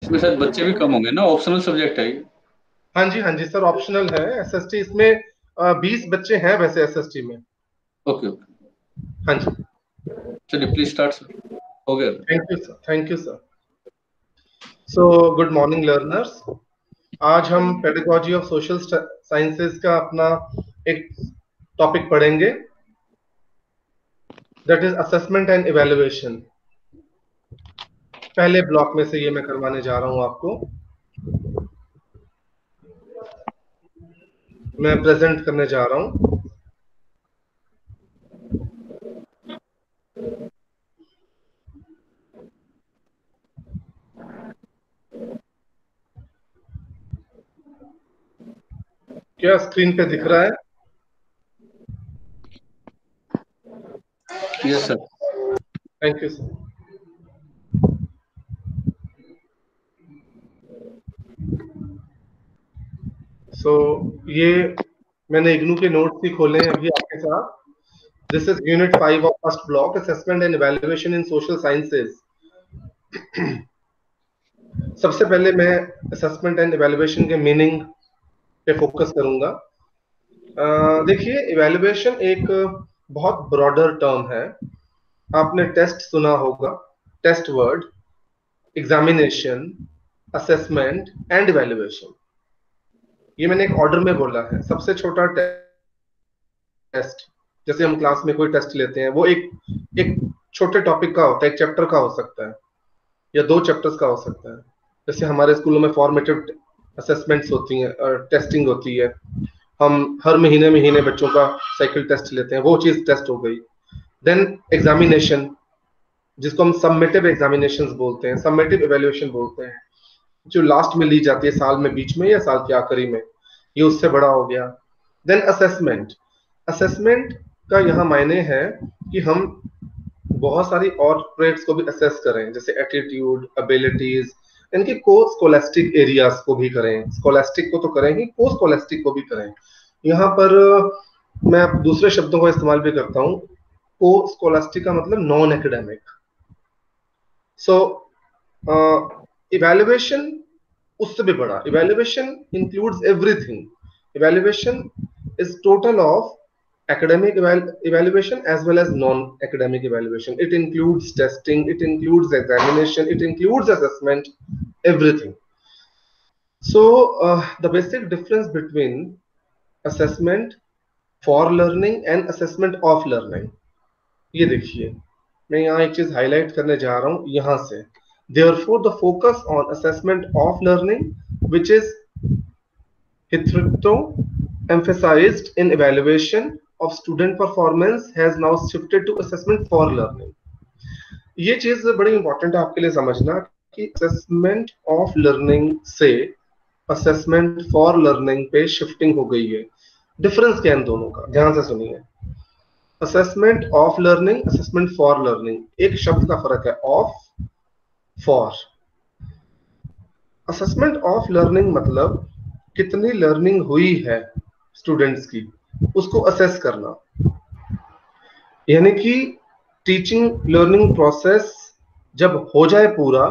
इसमें शायद बच्चे भी कम होंगे ना, ऑप्शनल सब्जेक्ट है ये। हाँ जी सर, ऑप्शनल है एसएसटी इसमें। 20 बच्चे हैं वैसे एसएसटी में। Okay okay. हाँ जी। चलिए प्लीज स्टार्ट सर। हो गया। Thank you sir, thank you sir. So good morning learners. आज हम पेडागोजी ऑफ सोशल साइंसेज का अपना एक टॉपिक पढ़ेंगे, that is assessment and evaluation. पहले ब्लॉक में से ये मैं करवाने जा रहा हूं आपको। मैं प्रेजेंट करने जा रहा हूं। क्या स्क्रीन पे दिख रहा है? Yes sir. Thank you sir. So ये मैंने इग्नू के नोट्स भी खोले हैं अभी आपके साथ। This is unit 5 of first block, assessment and evaluation in social sciences. सबसे पहले मैं असेसमेंट एंड इवैल्यूएशन के मीनिंग पे फोकस करूंगा। देखिए, इवैल्यूएशन एक बहुत ब्रॉडर टर्म है। आपने टेस्ट सुना होगा, test word, examination, assessment and evaluation. ये मैंने एक ऑर्डर में बोला है। सबसे छोटा टेस्ट, जैसे हम क्लास में कोई टेस्ट लेते हैं, वो एक एक छोटे टॉपिक का होता है, एक चैप्टर का हो सकता है या 2 चैप्टर्स का हो सकता है। जैसे हमारे स्कूलों में फॉर्मेटिव असेसमेंट्स होती हैं और टेस्टिंग होती है। हम हर महीने महीने बच्चों का साइकिल टेस्ट लेते हैं, वो चीज टेस्ट हो गई। देन एग्जामिनेशन, जिसको हम सबमिटिव एग्जामिनेशंस बोलते हैं, सबमिटिव इवैल्यूएशन बोलते हैं, जो लास्ट में ली जाती है, साल में बीच में या साल के आखिरी में। ये उससे बड़ा हो गया। Then assessment. असेसमेंट का यहाँ मायने है कि हम बहुत सारी और ट्रेड्स को भी असेस करें, जैसे एटीट्यूड, एबिलिटीज, इनके को स्कोलास्टिक एरियाज को भी करें। स्कोलास्टिक को तो करें ही, को स्कोलास्टिक को भी करें। यहाँ पर मैं दूसरे शब्दों का इस्तेमाल भी करता हूँ। को स्कोलास्टिक का मतलब नॉन एकेडमिक। सो इवैल्यूएशन उससे भी बड़ा। Evaluation includes everything. Evaluation is total of academic evaluation as well as non-academic evaluation. It includes testing, it includes examination, it includes assessment, everything. So the basic difference between assessment for learning and assessment of learning, ये देखिए, मैं यहाँ एक चीज highlight करने जा रहा हूँ यहाँ से। Therefore, the focus on assessment of learning, which is hitherto emphasized in evaluation of student performance, has now shifted to assessment for learning. ये चीज बड़ी इंपॉर्टेंट है आपके लिए समझना कि असेसमेंट ऑफ लर्निंग से असेसमेंट फॉर लर्निंग पे शिफ्टिंग हो गई है। डिफरेंस क्या है इन दोनों का, ध्यान से सुनिए। Assessment of learning, assessment for learning, एक शब्द का फर्क है, of, for. Assessment of learning मतलब कितनी लर्निंग हुई है स्टूडेंट्स की, उसको असेस करना। यानी कि टीचिंग लर्निंग प्रोसेस जब हो जाए पूरा,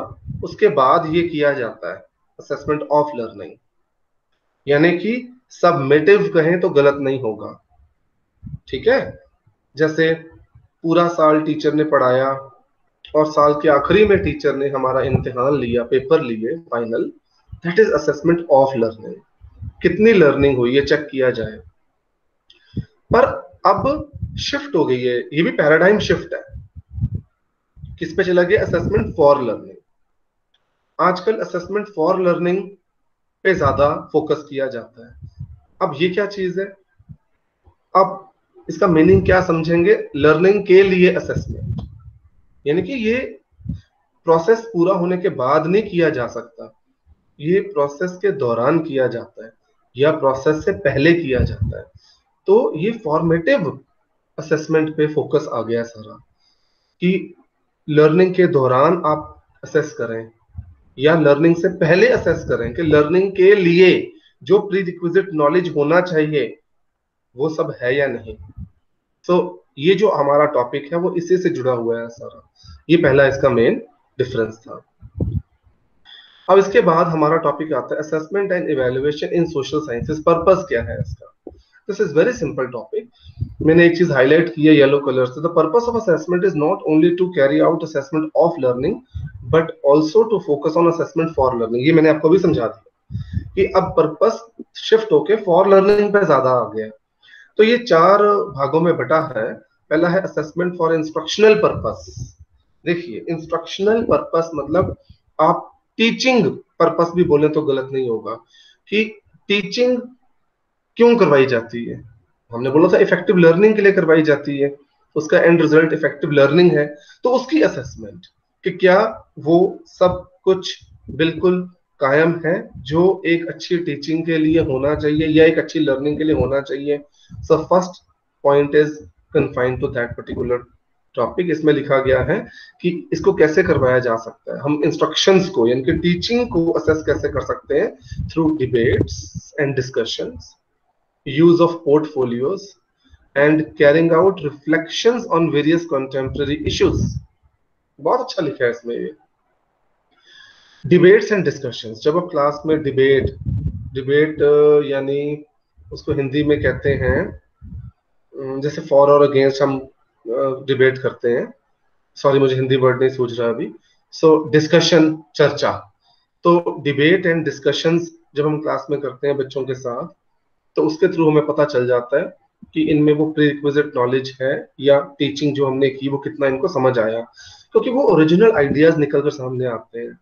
उसके बाद ये किया जाता है असेसमेंट ऑफ लर्निंग। यानी कि सबमिटिव कहें तो गलत नहीं होगा, ठीक है। जैसे पूरा साल टीचर ने पढ़ाया और साल के आखिरी में टीचर ने हमारा इम्तिहान लिया, पेपर लिए final, that is assessment of learning. कितनी लर्निंग हुई ये चेक किया जाए। पर अब शिफ्ट हो गई है, ये भी पैराडाइम शिफ्ट है। किस पे चला गया? Assessment for learning. आजकल असेसमेंट फॉर लर्निंग पे ज्यादा फोकस किया जाता है। अब ये क्या चीज है? अब इसका मीनिंग क्या समझेंगे? लर्निंग के लिए असेसमेंट, यानी कि ये प्रोसेस पूरा होने के बाद नहीं किया जा सकता, ये प्रोसेस के दौरान किया जाता है या प्रोसेस से पहले किया जाता है। तो ये फॉर्मेटिव असेसमेंट पे फोकस आ गया सारा, कि लर्निंग के दौरान आप असेस करें या लर्निंग से पहले असेस करें कि लर्निंग के लिए जो प्री रिक्विजिट नॉलेज होना चाहिए वो सब है या नहीं। तो ये जो हमारा टॉपिक है वो इसी से जुड़ा हुआ है सारा। ये पहला इसका मेन डिफरेंस था। अब इसके बाद हमारा टॉपिक आता है assessment and evaluation in social sciences. Purpose क्या है इसका? This is very simple topic. मैंने एक चीज हाईलाइट की है येलो कलर से। The purpose of assessment is not only to carry out assessment of learning but also to focus on assessment for learning. ये मैंने आपको भी समझा दिया कि अब पर्पस शिफ्ट होके फॉर लर्निंग पे ज्यादा आ गया। तो ये 4 भागों में बटा है। पहला है असेसमेंट फॉर इंस्ट्रक्शनल पर्पस। देखिए, इंस्ट्रक्शनल पर्पस मतलब आप टीचिंग पर्पस भी बोले तो गलत नहीं होगा कि टीचिंग क्यों करवाई जाती है। हमने बोला था इफेक्टिव लर्निंग के लिए करवाई जाती है, उसका एंड रिजल्ट इफेक्टिव लर्निंग है। तो उसकी असेसमेंट कि क्या वो सब कुछ बिल्कुल कायम है जो एक अच्छी टीचिंग के लिए होना चाहिए या एक अच्छी लर्निंग के लिए होना चाहिए। So first point is confined to that particular topic. इसमें लिखा गया है कि इसको कैसे करवाया जा सकता है। हम इंस्ट्रक्शंस को यानी कि टीचिंग को असेस कैसे कर सकते हैं? Through debates and discussions, use of portfolios and carrying out reflections on various contemporary issues। बहुत अच्छा लिखा है इसमें ये। डिबेट्स एंड डिस्कशंस, जब आप क्लास में डिबेट यानी उसको हिंदी में कहते हैं जैसे फॉर और अगेंस्ट हम डिबेट करते हैं। सॉरी, मुझे हिंदी वर्ड नहीं सूझ रहा अभी। सो डिस्कशन, चर्चा। तो डिबेट एंड डिस्कशंस जब हम क्लास में करते हैं बच्चों के साथ, तो उसके थ्रू हमें पता चल जाता है कि इनमें वो प्रीरिक्विजिट नॉलेज है या टीचिंग जो हमने की वो कितना इनको समझ आया, क्योंकि वो ओरिजिनल आइडियाज निकल कर सामने आते हैं।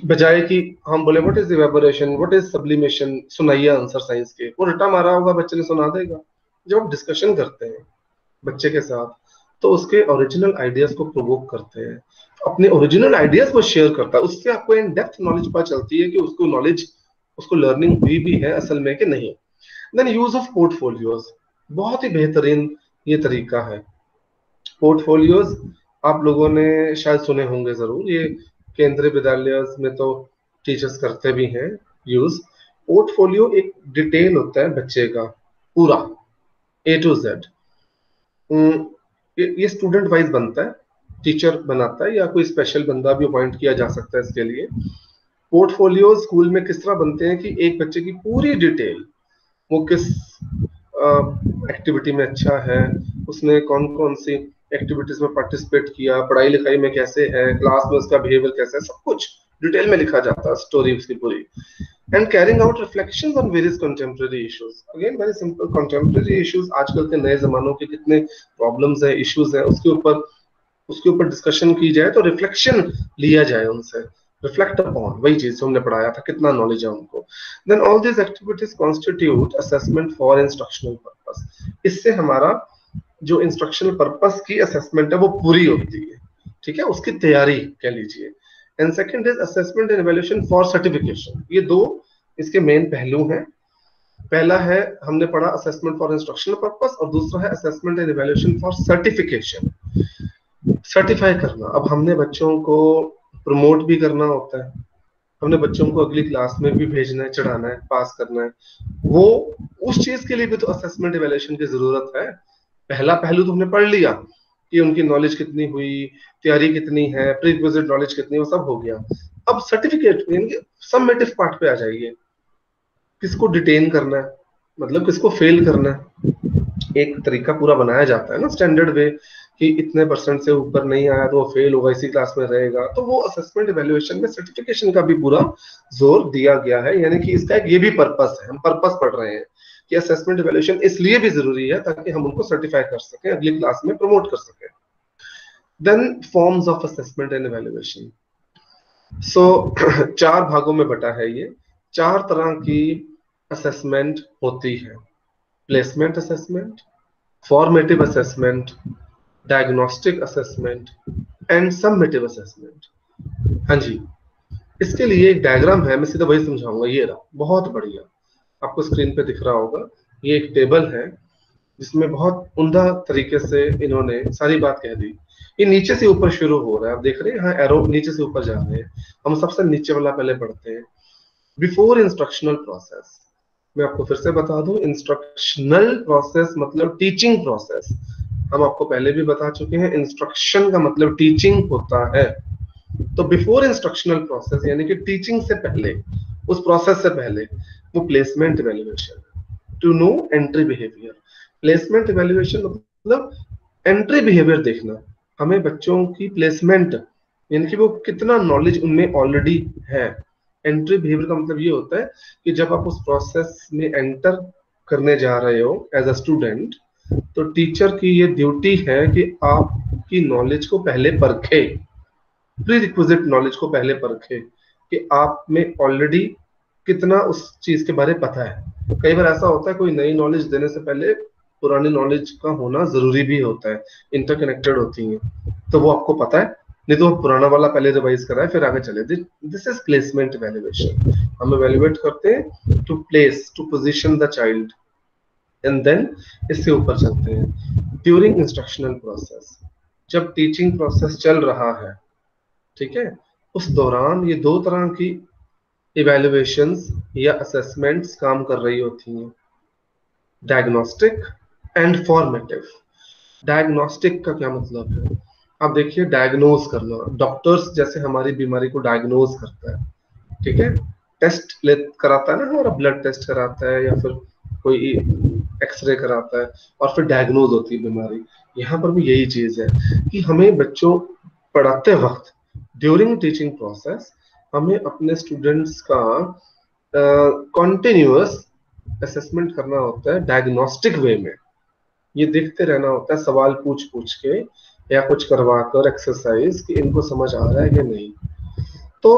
बजाय कि हम बोले what is evaporation, what is sublimation, सुनाइए आंसर साइंस के, वो रटा मारा होगा बच्चे ने सुना देगा। जब आप डिस्कशन करते हैं बच्चे के साथ तो उसके ओरिजिनल आइडियाज को प्रोवोक करते हैं, अपने ओरिजिनल आइडियाज को शेयर करता है, उससे आपको इन डेप्थ नॉलेज पता चलती है कि उसको नॉलेज, उसको लर्निंग हुई भी है असल में कि नहीं। देन यूज ऑफ पोर्टफोलियोज, बहुत ही बेहतरीन ये तरीका है। पोर्टफोलियोज आप लोगों ने शायद सुने होंगे जरूर, ये केंद्रीय विद्यालय में तो टीचर्स करते भी हैं यूज। पोर्टफोलियो एक डिटेल होता है बच्चे का पूरा A to Z। ये स्टूडेंट वाइज बनता है, टीचर बनाता है या कोई स्पेशल बंदा भी अपॉइंट किया जा सकता है इसके लिए। पोर्टफोलियो स्कूल में किस तरह बनते हैं कि एक बच्चे की पूरी डिटेल, वो किस एक्टिविटी में अच्छा है, उसने कौन कौन सी एक्टिविटीज में पार्टिसिपेट किया, पढ़ाई लिखाई में कैसे है, क्लास में उसका बिहेवियर कैसा है, सब कुछ डिटेल में लिखा जाता है, स्टोरी उसकी पूरी। And carrying out reflections on various contemporary issues. Again very simple, contemporary issues, आजकल के नए जमानों के कितने प्रॉब्लम्स है, इश्यूज है, उसके ऊपर डिस्कशन की जाए, तो रिफ्लेक्शन लिया जाए उनसे, रिफ्लेक्ट अपॉन वही चीज जो हमने पढ़ाया था, कितना नॉलेज है उनको। Then all this activities constitute assessment for instructional purpose. इससे हमारा जो इंस्ट्रक्शनल पर्पस की असेसमेंट है वो पूरी होती है, ठीक है, उसकी तैयारी कह लीजिए। And second is assessment and evaluation for certification. ये दो इसके मेन पहलू हैं। पहला है हमने पढ़ा असेसमेंट फॉर इंस्ट्रक्शनल पर्पस और दूसरा है assessment and evaluation for certification, certify करना। अब हमने बच्चों को प्रमोट भी करना होता है, हमने बच्चों को अगली क्लास में भी भेजना है, चढ़ाना है, पास करना है, वो उस चीज के लिए भी तो असेसमेंट इवैल्यूएशन की जरूरत है। पहला पहलू तो हमने पढ़ लिया कि उनकी नॉलेज कितनी हुई, तैयारी कितनी है, प्रीरिक्विजिट नॉलेज कितनी, वो सब हो गया। अब सर्टिफिकेट यानी सबमिटिव पार्ट पे आ जाइए। किसको डिटेन करना है, मतलब किसको फेल करना है, एक तरीका पूरा बनाया जाता है ना स्टैंडर्ड वे कि इतने परसेंट से ऊपर नहीं आया तो वो फेल होगा, इसी क्लास में रहेगा। तो वो असेसमेंट इवैल्यूएशन में सर्टिफिकेशन का भी पूरा जोर दिया गया है, यानी कि इसका एक ये भी पर्पस है, हम पर्पस पढ़ रहे हैं कि असेसमेंट इवैल्यूएशन इसलिए भी जरूरी है ताकि हम उनको सर्टिफाई कर सकें, अगली क्लास में प्रमोट कर सकें। Then forms of assessment and evaluation. So 4 भागों में बटा है ये। 4 तरह की असेसमेंट होती है: placement assessment, formative assessment, diagnostic assessment and submissive assessment. हाँ जी, इसके लिए एक डायग्राम है, मैं सीधा वही समझाऊंगा। ये रहा, बहुत बढ़िया, आपको स्क्रीन पे दिख रहा होगा। ये एक टेबल है जिसमें बहुत उम्दा तरीके से इन्होंने सारी बात कह दी। ये नीचे से ऊपर शुरू हो रहा है, आप देख रहे हैं, हाँ एरो नीचे से ऊपर जा रहे हैं। हम सबसे नीचे वाला पहले पढ़ते हैं, बिफोर इंस्ट्रक्शनल प्रोसेस। मैं आपको फिर से बता दूं, इंस्ट्रक्शनल प्रोसेस मतलब टीचिंग प्रोसेस। हम आपको पहले भी बता चुके हैं, इंस्ट्रक्शन का मतलब टीचिंग होता है। तो बिफोर इंस्ट्रक्शनल प्रोसेस यानी कि टीचिंग से पहले, उस प्रोसेस से पहले वो placement evaluation, to know entry behaviour. Placement evaluation मतलब एंट्री बिहेवियर देखना, हमें बच्चों की प्लेसमेंट यानी कि वो कितना नॉलेज उनमें ऑलरेडी है। एंट्री बिहेवियर का मतलब ये होता है कि जब आप उस प्रोसेस में एंटर करने जा रहे हो एज अ स्टूडेंट, तो टीचर की ये ड्यूटी है कि आपकी नॉलेज को पहले परखे, प्री रिक्विजिट नॉलेज को पहले परखे कि आप में ऑलरेडी कितना उस चीज के बारे में पता है। कई बार ऐसा होता है कोई नई नॉलेज देने से पहले पुरानी नॉलेज का होना जरूरी भी होता है, इंटरकनेक्टेड होती है, तो वो आपको पता है, नहीं तो पुराना वाला पहले रिवाइज कराए फिर आगे चले। This is placement evaluation. हम इवैल्यूएट करते हैं to place, to position the child, and then इससे ऊपर चलते हैं ड्यूरिंग इंस्ट्रक्शनल प्रोसेस। जब टीचिंग प्रोसेस चल रहा है, ठीक है, उस दौरान ये दो तरह की इवैल्यूएशंस या असेसमेंट्स काम कर रही होती हैं, डायग्नोस्टिक एंड फॉर्मेटिव। डायग्नोस्टिक का क्या मतलब है? आप देखिए, डायग्नोज करना, डॉक्टर्स जैसे हमारी बीमारी को डायग्नोज करता है, ठीक है, टेस्ट ले कराता है ना, हमारा ब्लड टेस्ट कराता है या फिर कोई एक्सरे कराता है और फिर डायग्नोज होती है बीमारी। यहाँ पर भी यही चीज है कि हमें बच्चों पढ़ाते वक्त ड्यूरिंग टीचिंग प्रोसेस हमें अपने स्टूडेंट्स का कॉन्टिन्यूअस असेसमेंट करना होता है डायग्नोस्टिक वे में। ये देखते रहना होता है सवाल पूछ पूछ के या कुछ करवा कर एक्सरसाइज कि इनको समझ आ रहा है कि नहीं। तो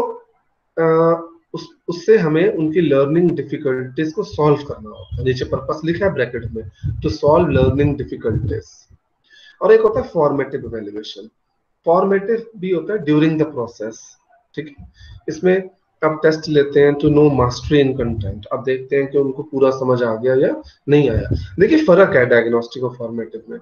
उससे हमें उनकी लर्निंग डिफिकल्टीज को सॉल्व करना होता है। नीचे पर्पस लिखा है ब्रैकेट में, टू सॉल्व लर्निंग डिफिकल्टीज। और एक होता है फॉर्मेटिव इवैल्यूएशन। फॉर्मेटिव भी होता है ड्यूरिंग द प्रोसेस, ठीक है। इसमें आप टेस्ट लेते हैं to know mastery in content. आप देखते हैं कि उनको पूरा समझ आ गया या नहीं आया। देखिए फर्क है डायग्नोस्टिक और फॉर्मेटिव में।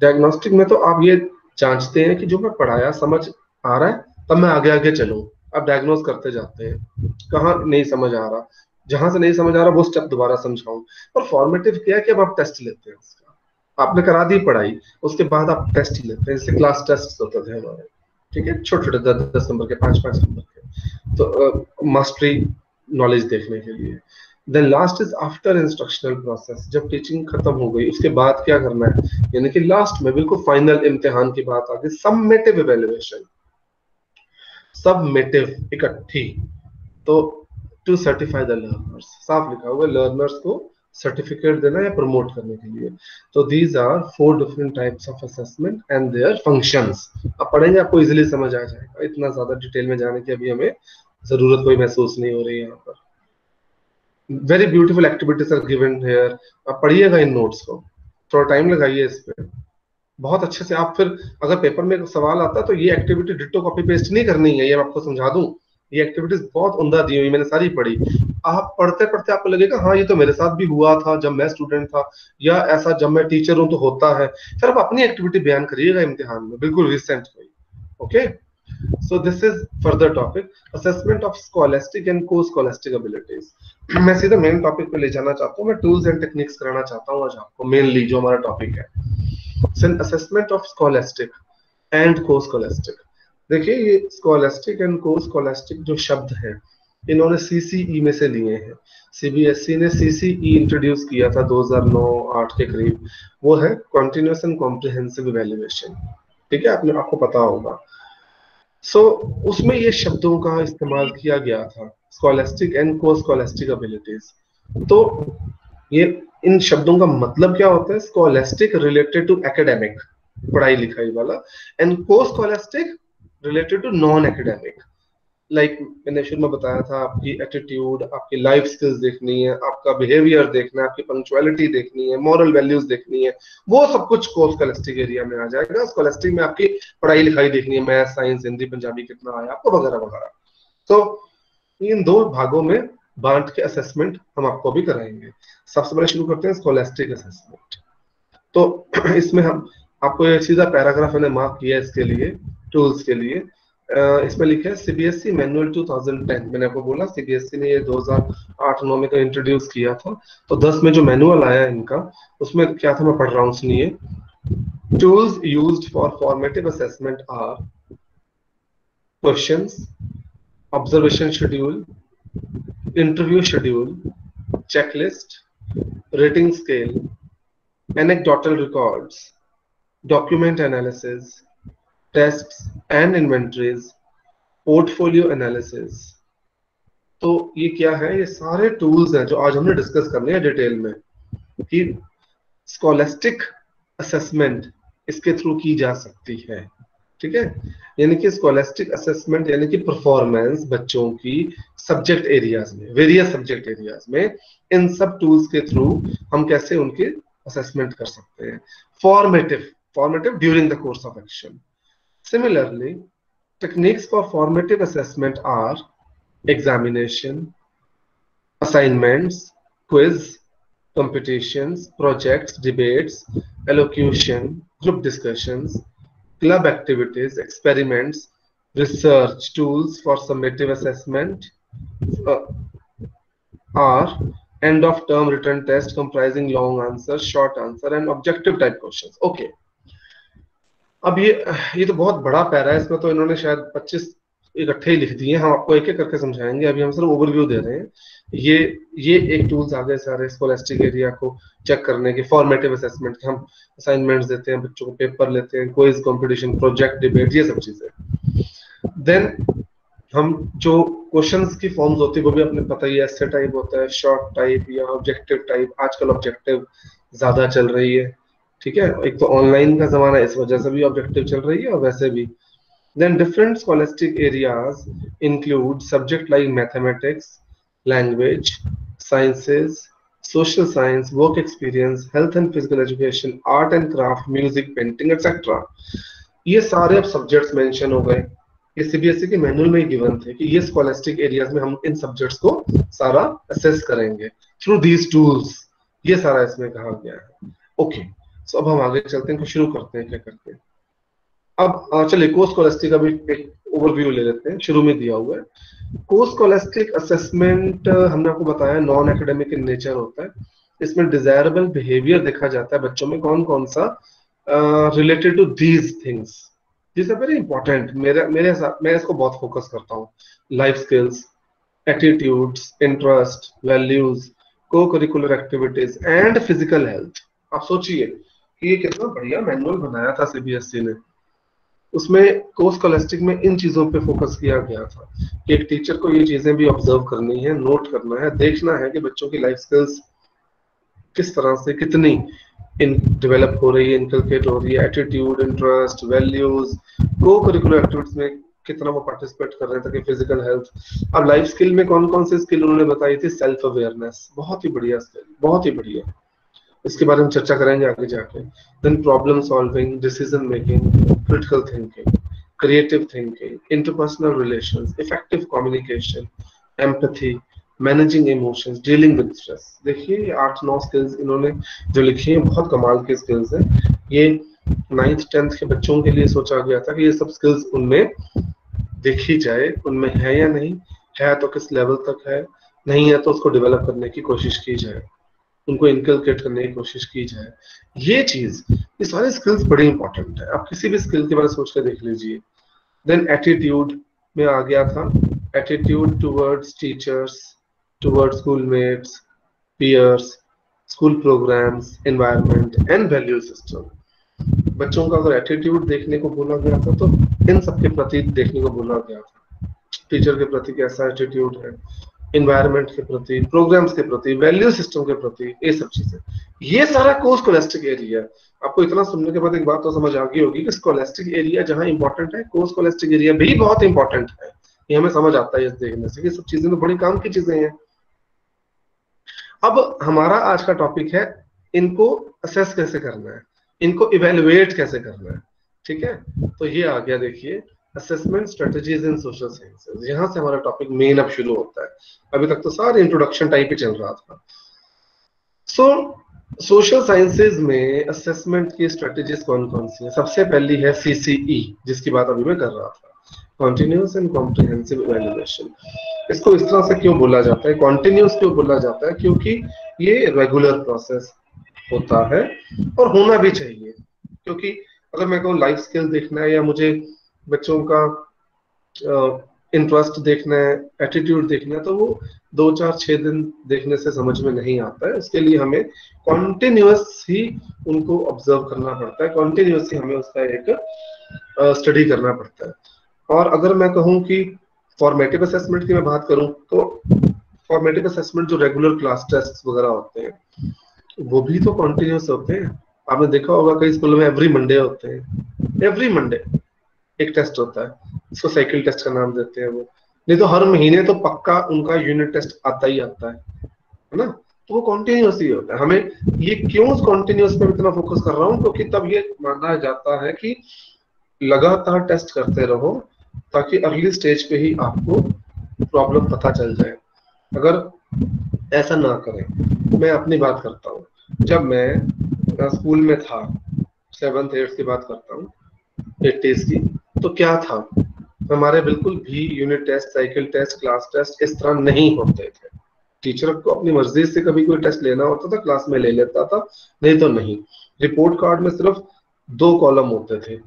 डायग्नोस्टिक में तो आप ये जांचते हैं कि जो मैं पढ़ाया समझ आ रहा है, तब मैं आगे आगे चलूं। आप डायग्नोज करते जाते हैं कहाँ नहीं समझ आ रहा, जहां से नहीं समझ आ रहा वो स्टेप दोबारा समझाऊं। और फॉर्मेटिव क्या है कि अब आप टेस्ट लेते हैं उसका, आपने करा दी पढ़ाई, उसके बाद आप टेस्ट लेते हैं, जैसे क्लास टेस्ट होते थे हमारे, ठीक है, छोटे छोटे 10 नंबर के, 5 नंबर के, तो मास्टरी नॉलेज देखने के लिए। Then last is after instructional process. जब टीचिंग खत्म हो गई उसके बाद क्या करना है, यानी कि लास्ट में बिल्कुल फाइनल इम्तिहान की बात आ गई, सबमेटिव इवैल्यूएशन। सबमेटिव इकट्ठी, तो टू सर्टिफाई द लर्नर्स, साफ लिखा हुआ लर्नर्स को सर्टिफिकेट देना या प्रमोट करने के लिए। तो these are 4 different types of assessment and their functions. अब पढ़ेंगे आपको इजीली समझ आ जाएगा, इतना ज्यादा डिटेल में जाने की अभी हमें जरूरत कोई महसूस नहीं हो रही है यहाँ पर। Very beautiful activities are given here. आप पढ़िएगा इन नोट्स को, थोड़ा टाइम लगाइए इस पे बहुत अच्छे से। आप फिर अगर पेपर में सवाल आता है तो ये एक्टिविटी डिट्टो कॉपी पेस्ट नहीं करनी है, ये मैं आपको समझा दूं। ये एक्टिविटीज बहुत उम्दा दी हुई, मैंने सारी पढ़ी। आप पढ़ते पढ़ते आपको लगेगा हाँ ये तो मेरे साथ भी हुआ था जब मैं स्टूडेंट था, या ऐसा जब मैं टीचर हूं तो होता है। फिर आप अपनी एक्टिविटी बयान करिएगा इम्तिहान में, बिल्कुल रिसेंट कोई। Okay, so this is further topic, assessment of scholastic and co-scholastic abilities। मैं सीधा मेन टॉपिक पे ले जाना चाहता हूँ, मैं टूल्स एंड टेक्निक्स कराना चाहता हूँ आज आपको, मेनली जो हमारा टॉपिक है असेसमेंट ऑफ स्कॉलास्टिक एंड को-स्कॉलास्टिक। देखिए ये स्कॉलास्टिक एंड को-स्कॉलास्टिक जो शब्द हैं इन्होंने सीसीई में से लिए हैं। सीबीएसई ने सीसीई इंट्रोड्यूस किया था 2009-8 के करीब, वो है कॉन्टिन्यूअस एंड कॉम्प्रिहेंसिव इवैल्यूएशन, ठीक है, आपको पता होगा। उसमें ये शब्दों का इस्तेमाल किया गया था, स्कॉलास्टिक एंड को-स्कॉलास्टिक एबिलिटीज। तो ये इन शब्दों का मतलब क्या होता है? स्कॉलास्टिक रिलेटेड टू एकेडमिक, पढ़ाई लिखाई वाला, and co scholastic related to non academic. Like मैंने शुरू में बताया था, आपकी एटीट्यूड, आपकी लाइफ स्किल्स देखनी है, आपका बिहेवियर देखना है, आपकी पंक्चुअलिटी देखनी है, मॉरल वैल्यूज देखनी है, वो सब कुछ को-स्कॉलास्टिक एरिया में आ जाएगा। स्कॉलास्टिक में आपकी पढ़ाई लिखाई देखनी है, मैथ, साइंस, हिंदी, पंजाबी कितना आया आपको, वगैरह वगैरह। तो इन 2 भागों में बांट के असेसमेंट हम आपको भी कराएंगे। सबसे पहले शुरू करते हैं स्कॉलास्टिक असेसमेंट। तो इसमें हम आपको ये सीधा पैराग्राफ मैंने मार्क किया इसके लिए, टूल्स के लिए। इसमें लिखा है सीबीएसई मैनुअल 2010। मैंने आपको बोला सीबीएसई ने ये 2008-9 में तो इंट्रोड्यूस किया था, तो 10 में जो मैनुअल आया इनका उसमें क्या था मैं पढ़ रहा हूँ, सुनिए। Tools used for formative assessment are questions, observation schedule, interview schedule, checklist, rating scale, anecdotal records, document analysis, tests and inventories, portfolio analysis। तो ये क्या है, ये सारे टूल्स हैं जो आज हमने डिस्कस करने हैं डिटेल में कि स्कॉलेस्टिक असेसमेंट इसके थ्रू की जा सकती है। ठीक है, यानी कि स्कॉलेस्टिक असेसमेंट यानी कि परफॉर्मेंस बच्चों की सब्जेक्ट एरियाज में, वेरियस सब्जेक्ट एरियाज में, इन सब टूल्स के थ्रू हम कैसे उनके असेसमेंट कर सकते हैं। Formative during the course of action. Similarly techniques for formative assessment are examination, assignments, quiz, competitions, projects, debates, elocution, group discussions, club activities, experiments, research tools for summative assessment, uh, are end of term written test comprising long answer, short answer and objective type questions. Okay. अब ये तो बहुत बड़ा para है, इसमें तो इन्होंने शायद 25 इकट्ठे ही लिख दिए। हम आपको एक एक करके समझाएंगे, अभी हम सिर्फ ओवरव्यू दे रहे हैं। ये एक टूल्स आ गए सारे स्कॉलेस्टिक एरिया को चेक करने के, फॉर्मेटिव असेसमेंट के। हम असाइनमेंट्स देते हैं बच्चों को, पेपर लेते हैं, क्विज कंपटीशन, प्रोजेक्ट, डिबेट, ये सब चीजें। देन हम जो क्वेश्चंस की फॉर्म्स होती है वो भी अपने पता ही है, एस्से टाइप होता है, शॉर्ट टाइप या ऑब्जेक्टिव टाइप। आजकल ऑब्जेक्टिव ज्यादा चल रही है। ठीक है, एक तो ऑनलाइन का जमाना है, इस वजह से भी ऑब्जेक्टिव चल रही है और वैसे भी। Then different scholastic areas include subject like mathematics, language, sciences, social science, work experience, health and physical education, art and craft, music, painting, etc. ये सारे अब सब्जेक्ट्स मेंशन हो गए। ये सीबीएसई के मैनुअल में गिवन थे कि ये स्कॉलेस्टिक एरियाज में हम इन सब्जेक्ट्स को सारा असेस करेंगे थ्रू दीज टूल्स। ये सारा इसमें कहा गया है। ओके, सो अब हम आगे चलते हैं, शुरू करते हैं क्या करते हैं। अब चलिए कोर्स स्कॉलेस्टिक का भी एक ओवरव्यू ले लेते हैं, शुरू में दिया हुआ है। कोर्स स्कॉलेस्टिक असेसमेंट हमने आपको बताया नॉन एकेडमिक इन नेचर होता है। इसमें डिजायरेबल बिहेवियर देखा जाता है बच्चों में कौन कौन सा related to these things. This are very important. मेरे साथ मैं इसको बहुत फोकस करता हूँ। Life skills, attitudes, interest, values, co curricular activities and physical health. आप सोचिए कि ये कितना बढ़िया मैनुअल बनाया था सीबीएसई ने। उसमें कोर्स स्कॉलेस्टिक में इन चीजों पे फोकस किया गया था कि एक टीचर को ये चीजें भी ऑब्जर्व करनी है, नोट करना है, देखना है कि बच्चों की लाइफ स्किल्स किस तरह से कितनी इन डेवलप हो रही है, इनकलकेट हो रही है, attitude, interest, values, co curricular activities में कितना वो पार्टिसिपेट कर रहे हैं, ताकि फिजिकल हेल्थ। अब लाइफ स्किल में कौन कौन सी स्किल उन्होंने बताई थी? सेल्फ अवेयरनेस, बहुत ही बढ़िया स्किल, बहुत ही बढ़िया। इसके बारे में चर्चा करेंगे आगे जाके। Then problem solving, decision making, critical thinking, creative thinking, interpersonal relations, effective communication, empathy, managing emotions, dealing with stress. देखिए ये 8-9 स्किल्स इन्होंने जो लिखी हैं बहुत कमाल की स्किल्स हैं। ये 9th 10th के बच्चों के लिए सोचा गया था कि ये सब स्किल्स उनमें देखी जाए, उनमें है या नहीं है, तो किस लेवल तक है, नहीं है तो उसको डेवलप करने की कोशिश की जाए, उनको इनकलकेट करने की कोशिश की जाए। ये चीज, ये सारी स्किल्स बड़ी इंपॉर्टेंट है। आप किसी भी स्किल के बारे में सोच कर देख लीजिए। देन एटीट्यूड में आ गया था, attitude towards teachers, towards schoolmates, peers, school programmes, environment and value system. बच्चों का अगर एटीट्यूड देखने को बोला गया था तो इन सब के प्रति देखने को बोला गया था। टीचर के प्रति कैसा एटीट्यूड है, इन्वायरमेंट के प्रति, प्रोग्राम्स के प्रति, वैल्यू सिस्टम के प्रति, ये सब चीजें। ये सारा कोर्स स्कॉलेस्टिक एरिया। आपको इतना सुनने के बाद एक बात तो समझ आ गई होगी कि स्कॉलेस्टिक एरिया जहां इंपॉर्टेंट है, कोर्स स्कॉलेस्टिक एरिया भी बहुत इंपॉर्टेंट है। ये हमें समझ आता है इस देखने से, ये सब चीजें तो बड़ी काम की चीजें हैं। अब हमारा आज का टॉपिक है इनको असेस कैसे करना है, इनको इवेलुएट कैसे करना है। ठीक है, तो ये आ गया, देखिए असेसमेंट स्ट्रेटजीज इन सोशल साइंसेज। यहां से हमारा टॉपिक मेन अब शुरू होता है। अभी तक तो सारे इंट्रोडक्शन टाइप ही चल रहा था। सो सोशल साइंसेज में असेसमेंट की स्ट्रेटजीज कौन कौन सी है? सबसे पहली है सीसीई, जिसकी बात अभी मैं कर रहा था, कॉन्टिन्यूस एंड कॉम्प्रिहेंसिव इवैल्यूएशन। इसको इस तरह से क्यों बोला जाता है, कॉन्टिन्यूस क्यों बोला जाता है? क्योंकि ये रेगुलर प्रोसेस होता है और होना भी चाहिए। क्योंकि अगर मैं कहूँ लाइफ स्किल देखना है या मुझे बच्चों का इंटरेस्ट देखना है, एटीट्यूड देखना है, तो वो 2 4 6 दिन देखने से समझ में नहीं आता है। उसके लिए हमें कॉन्टिन्यूअस ही उनको ऑब्जर्व करना पड़ता है, कॉन्टिन्यूअस ही हमें उसका एक स्टडी करना पड़ता है। और अगर मैं कहूँ कि फॉर्मेटिव असेसमेंट की मैं बात करूँ, तो फॉर्मेटिव असेसमेंट जो रेगुलर क्लास टेस्ट वगैरह होते हैं वो भी तो कॉन्टिन्यूअस होते हैं। आपने देखा होगा कई स्कूलों में एवरी मंडे होते हैं, एवरी मंडे एक टेस्ट होता है, इसको साइकिल टेस्ट का नाम देते हैं वो। नहीं तो हर महीने तो पक्का उनका यूनिट टेस्ट आता ही आता है ना। तो वो कॉन्टिन्यूस ही होता है। हमें ये क्यों कॉन्टिन्यूस पे इतना फोकस कर रहा हूँ, क्योंकि तब ये माना जाता है कि लगातार टेस्ट करते रहो, ताकि अर्ली स्टेज पे ही आपको प्रॉब्लम पता चल जाए। अगर ऐसा ना करें, मैं अपनी बात करता हूँ, जब मैं स्कूल में था, 7th 8th की बात करता हूँ, 80s की, तो क्या था, हमारे बिल्कुल भी unit test, cycle test, class test इस तरह नहीं होते थे। टीचर को अपनी मर्जी से कभी कोई टेस्ट लेना होता था, क्लास में ले लेता था, नहीं तो नहीं। रिपोर्ट कार्ड में सिर्फ 2 कॉलम होते थे,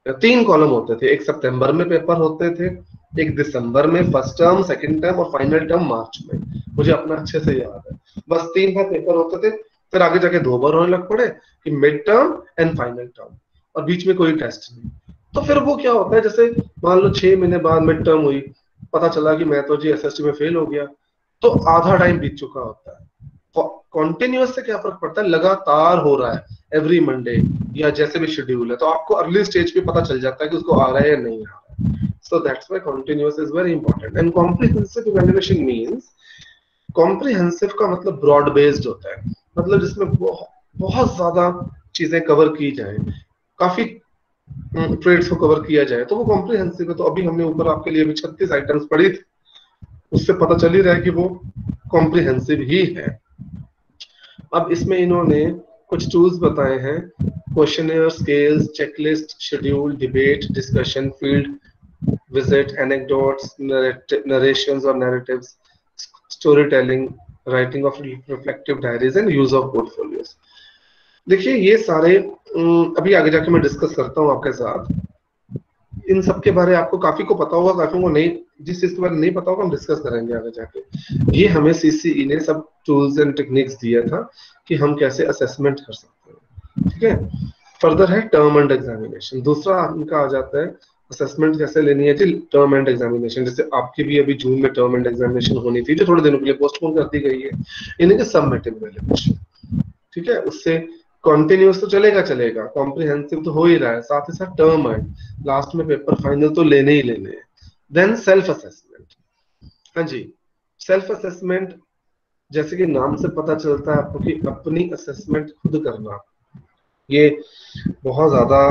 3 कॉलम होते थे। एक सितंबर में पेपर होते थे, एक दिसंबर में फर्स्ट टर्म, सेकंड टर्म और फाइनल टर्म मार्च में। मुझे अपना अच्छे से याद है, बस 3 बार पेपर होते थे। फिर आगे जाके 2 बार होने लग पड़े कि mid term and final term, और बीच में कोई टेस्ट नहीं। तो फिर वो क्या होता है, जैसे मान लो 6 महीने बाद मिड टर्म हुई, पता चला कि मैं तो जी एसएसटी में फेल हो गया, तो आधा टाइम बीत चुका होता है। कॉन्टिन्यूअस से क्या फर्क पड़ता है, लगातार हो रहा है एवरी मंडे या जैसे भी शेड्यूल है, तो आपको अर्ली स्टेज पे पता चल जाता है कि उसको आ रहा है या नहीं आ रहा है। So that's why continuous is very important. And comprehensive evaluation means, comprehensive का मतलब ब्रॉड बेस्ड होता है, मतलब जिसमें बहुत ज्यादा चीजें कवर की जाए, काफी ट्रेड्स को कवर किया जाए, तो वो कॉम्प्रिहेंसिव है। तो अभी हमने ऊपर आपके लिए भी 36 आइटम्स पढ़ी थी, उससे पता चल ही रहा है कि वो कॉम्प्रिहेंसिव ही है। अब इसमें इन्होंने कुछ टूल्स बताए हैं, questionnaire, scales, checklist, schedule, debate, discussion, field visit, anecdotes, narrations और narratives, story telling, writing of reflective diaries and use of portfolios. देखिए ये सारे अभी आगे जाके मैं डिस्कस करता हूँ आपके साथ। इन सब के बारे आपको काफी को पता होगा, काफी को नहीं, जिस चीज के बारे में नहीं पता होगा हम डिस्कस करेंगे आगे जाके। ये हमें सीसीई ने सब टूल्स एंड टेक्निक्स दिया था कि हम कैसे असेसमेंट कर सकते हैं, ठीक है। फर्दर है टर्म एंड एग्जामिनेशन, दूसरा इनका आ जाता है असेसमेंट कैसे लेनी है जी, टर्म एंड एग्जामिनेशन। जैसे आपकी भी अभी जून में टर्म एंड एग्जामिनेशन होनी थी, जो थोड़े दिनों के लिए पोस्टपोन कर दी गई है, इन्हें सबमिटिव इवैल्यूएशन, ठीक है। उससे कॉन्टिन्यूस तो चलेगा चलेगा, कॉम्प्रिहेंसिव तो हो ही रहा है, साथ ही साथ टर्म है, लास्ट में पेपर फाइनल तो लेने ही लेने हैं। देन सेल्फ असेसमेंट, हाँ जी, सेल्फ असेसमेंट जैसे कि नाम से पता चलता है आपको कि अपनी असेसमेंट खुद करना, ये बहुत ज्यादा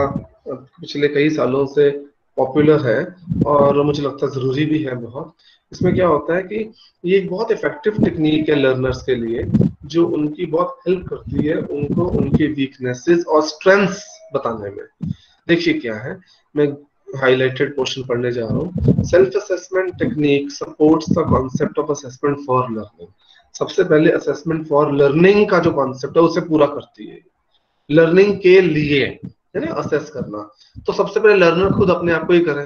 पिछले कई सालों से पॉपुलर है, और मुझे लगता है जरूरी भी है बहुत। इसमें क्या होता है कि ये एक बहुत इफेक्टिव टेक्निक है लर्नर्स के लिए, जो उनकी बहुत हेल्प करती है उनको उनकी वीकनेसेस और स्ट्रेंथ्स बताने में। देखिए क्या है, मैं हाईलाइटेड पोर्शन पढ़ने जा रहा हूँ। Self assessment technique supports the concept of assessment for learning. सबसे पहले असेसमेंट फॉर लर्निंग का जो कॉन्सेप्ट है उसे पूरा करती है, लर्निंग के लिए, है ना, असेस करना। तो सबसे पहले लर्नर खुद अपने आप को ही करें।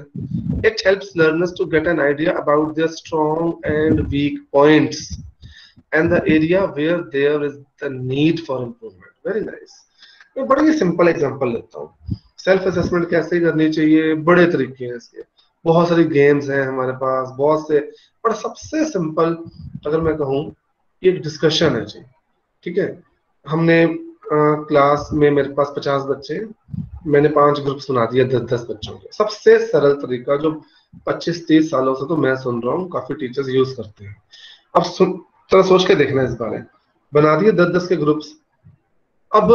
It helps learners to get an idea about their strong and weak points and the area where there is the need for improvement. Very nice. मैं बड़ा ही सिंपल एग्जांपल लेता हूँ, सेल्फ असेसमेंट कैसे करनी चाहिए, बड़े तरीके हैं इसके, बहुत सारी गेम्स हैं हमारे पास, बहुत से, पर सबसे सिंपल अगर मैं कहूँ, ये एक डिस्कशन है जी, ठीक है। हमने क्लास में, मेरे पास 50 बच्चे हैं, मैंने 5 ग्रुप सुना दिया 10-10 बच्चों के। सबसे सरल तरीका जो 25-30 सालों से तो मैं सुन रहा हूँ, काफी टीचर्स यूज करते हैं। अब थोड़ा सोच के देखना इस बारे, बना दिए 10-10 के ग्रुप्स। अब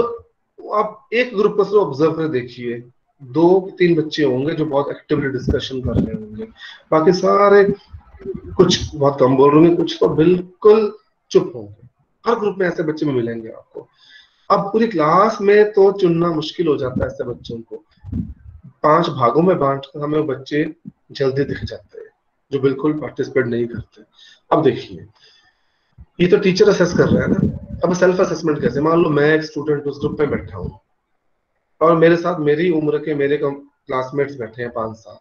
आप एक ग्रुप को सिर्फ ऑब्जर्व कर देखिए, 2-3 बच्चे होंगे जो बहुत एक्टिवली डिस्कशन कर रहे होंगे, बाकी सारे कुछ बहुत कम बोल रहे होंगे, कुछ तो बिल्कुल चुप होंगे। हर ग्रुप में ऐसे बच्चे मिलेंगे आपको। अब पूरी क्लास में तो चुनना मुश्किल हो जाता है ऐसे बच्चों को, 5 भागों में बांट कर हमें बच्चे जल्दी दिख जाते हैं जो बिल्कुल पार्टिसिपेट नहीं करते। अब देखिए, ये तो टीचर असेस कर रहा है ना। अब सेल्फ असेसमेंट कैसे, मान लो मैं एक स्टूडेंट उस ग्रुप में बैठा हूँ और मेरे साथ मेरी उम्र के मेरे क्लासमेट्स बैठे हैं 5-7,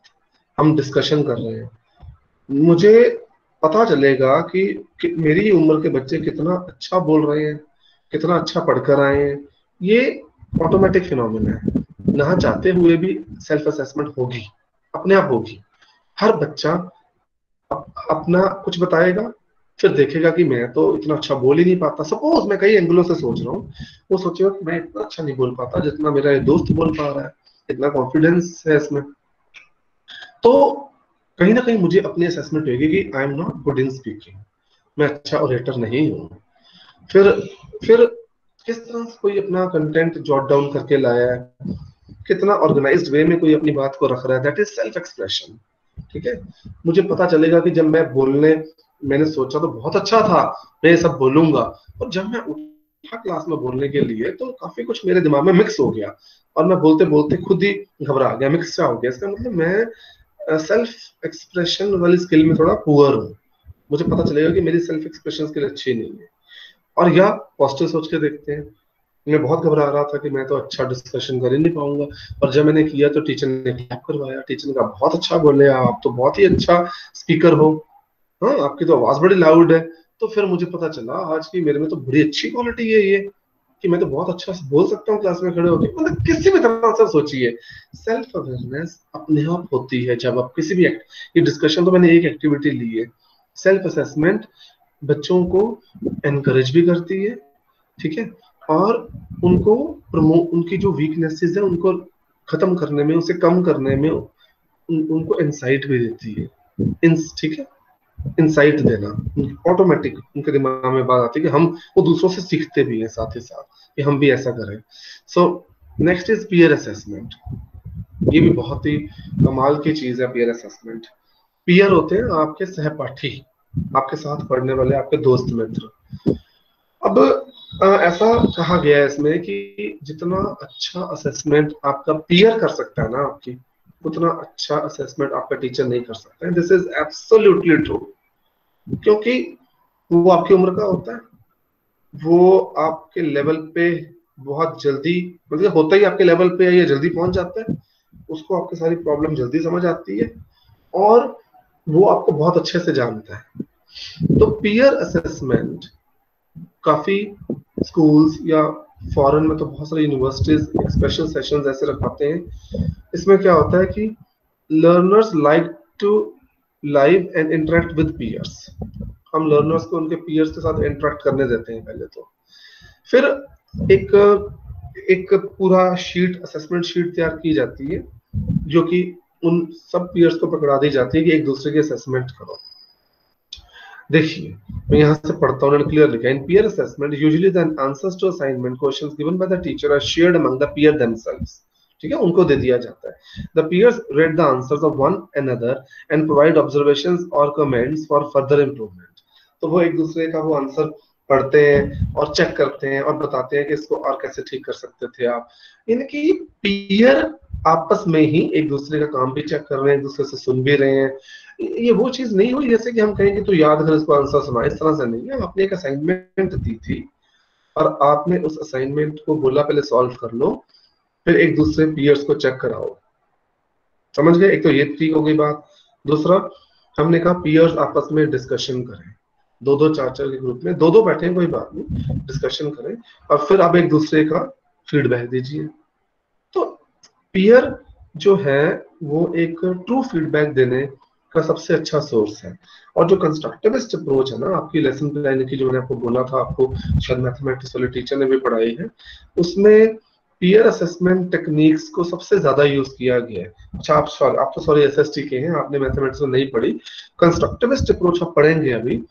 हम डिस्कशन कर रहे हैं, मुझे पता चलेगा कि मेरी उम्र के बच्चे कितना अच्छा बोल रहे हैं, कितना अच्छा पढ़कर आए हैं। ये ऑटोमेटिक फिनोमिना है, ना चाहते हुए भी सेल्फ असेसमेंट होगी, अपने आप होगी। हर बच्चा अपना कुछ बताएगा, फिर देखेगा कि मैं तो इतना अच्छा बोल ही नहीं पाता। सपोज मैं कई एंगलों से सोच रहा हूँ, वो सोचेगा कि मैं इतना अच्छा नहीं बोल पाता जितना मेरा ये दोस्त बोल पा रहा है, इतना कॉन्फिडेंस है इसमें। तो कहीं ना कहीं मुझे अपनी असेसमेंट होगी कि I am not good in speaking, मैं अच्छा ओरेटर नहीं हूँ। फिर किस तरह से कोई अपना कंटेंट जॉट डाउन करके लाया है, कितना ऑर्गेनाइज्ड वे में कोई अपनी बात को रख रहा है, दैट इज सेल्फ एक्सप्रेशन। ठीक है, मुझे पता चलेगा कि जब मैं बोलने, मैंने सोचा तो बहुत अच्छा था, मैं ये सब बोलूंगा, और जब मैं उठा क्लास में बोलने के लिए तो काफी कुछ मेरे दिमाग में मिक्स हो गया, और मैं बोलते बोलते खुद ही घबरा गया, मिक्स हो गया। इसका मतलब मैं सेल्फ एक्सप्रेशन वाली स्किल में थोड़ा पुअर हूँ। मुझे पता चलेगा कि मेरी सेल्फ एक्सप्रेशन स्किल अच्छी नहीं है। और या पॉजिटिव सोच के देखते हैं, मैं बहुत घबरा रहा था कि मैं तो अच्छा डिस्कशन कर ही नहीं पाऊंगा, और जब मैंने किया तो टीचर ने क्लैप करवाया, टीचर ने कहा बहुत अच्छा बोले आप तो बहुत ही अच्छा स्पीकर हो, हाँ आपकी तो आवाज बड़ी लाउड है। तो फिर मुझे पता चला आज की मेरे में तो बड़ी अच्छी क्वालिटी है ये, कि मैं तो बहुत अच्छा से बोल सकता हूँ क्लास में खड़े होकर। मतलब किसी भी तरह से सोचिए, सेल्फ अवेयरनेस अपने आप होती है जब आप किसी भी ये डिस्कशन तो मैंने एक एक्टिविटी ली है। सेल्फ असेसमेंट बच्चों को एनकरेज भी करती है, ठीक है, और उनको उनकी जो वीकनेसेस है उनको खत्म करने में, उसे कम करने में उनको इंसाइट भी देती है। ठीक है, इंसाइट देना ऑटोमेटिक उनके दिमाग में बात आती है कि हम, वो दूसरों से सीखते भी हैं साथ ही साथ कि हम भी ऐसा करें। So next is peer assessment. ये भी बहुत ही कमाल की चीज है पीयर असेसमेंट। पीयर होते हैं आपके सहपाठी, आपके साथ पढ़ने वाले, आपके दोस्त मित्र। अब ऐसा कहा गया है इसमें कि जितना अच्छा असेसमेंट आपका पीयर कर सकता है ना आपकी, उतना अच्छा असेसमेंट आपका टीचर नहीं कर सकता है। दिस इज एब्सोल्युटली ट्रू, क्योंकि वो आपकी उम्र का होता है, वो आपके लेवल पे बहुत जल्दी, मतलब होता ही आपके लेवल पे है, ये जल्दी पहुंच जाता है, उसको आपकी सारी प्रॉब्लम जल्दी समझ आती है, और वो आपको बहुत अच्छे से जानता है। तो पीयर असेसमेंट काफी स्कूल्स या फॉरेन में तो बहुत सारी यूनिवर्सिटीज स्पेशल सेशंस ऐसे रखवाते हैं। इसमें क्या होता है कि learners like to live and interact with peers. हम लर्नर्स को उनके पीयर्स के साथ इंटरेक्ट करने देते हैं पहले तो। फिर एक एक पूरा शीट, असेसमेंट शीट तैयार की जाती है, जो कि उन सब पीयर्स को पकड़ा दी जाती है कि एक दूसरे की असेसमेंट करो। देखिए मैं यहाँ से पढ़ता हूँ, क्लियर लिखा है, in peer assessment usually the answers to assignment questions given by the teacher are shared among the peer themselves. ठीक है, उनको दे दिया जाता है। The peers read the answers of one another and provide observations और कमेंट्स फॉर फर्दर इंप्रूवमेंट। तो वो एक दूसरे का वो आंसर पढ़ते हैं और चेक करते हैं और बताते हैं कि इसको और कैसे ठीक कर सकते थे आप। यानी कि पीयर आपस में ही एक दूसरे का काम भी चेक कर रहे हैं, एक दूसरे से सुन भी रहे हैं। ये वो चीज नहीं हुई जैसे कि हम कहेंगे तो याद कर इसको आंसर सुना, इस तरह से नहीं है। आपने एक असाइनमेंट दी थी और आपने उस असाइनमेंट को बोला पहले सॉल्व कर लो, फिर एक दूसरे पीयर्स को चेक कराओ। समझ गए? एक तो ये ठीक हो गई बात। दूसरा, हमने कहा पीयर्स आपस में डिस्कशन करें, दो दो चार चार के ग्रुप में दो दो बैठे, कोई बात नहीं, डिस्कशन करें और फिर आप एक दूसरे का फीडबैक दीजिए। तो पीयर जो है वो एक ट्रू फीडबैक देने का सबसे अच्छा सोर्स है। और जो कंस्ट्रक्टिविस्ट अप्रोच है ना आपकी लेसन प्लान की, जो मैंने आपको बोला था, आपको शायद मैथमेटिक्स वाले टीचर ने भी पढ़ाई है, उसमें पीयर असेसमेंट टेक्निक्स को सबसे ज्यादा यूज किया गया है। अच्छा आप तो सॉरी एसएसटी के हैं, आपने मैथमेटिक्स में नहीं पढ़ी। कंस्ट्रक्टिविस्ट अप्रोच आप पढ़ेंगे अभी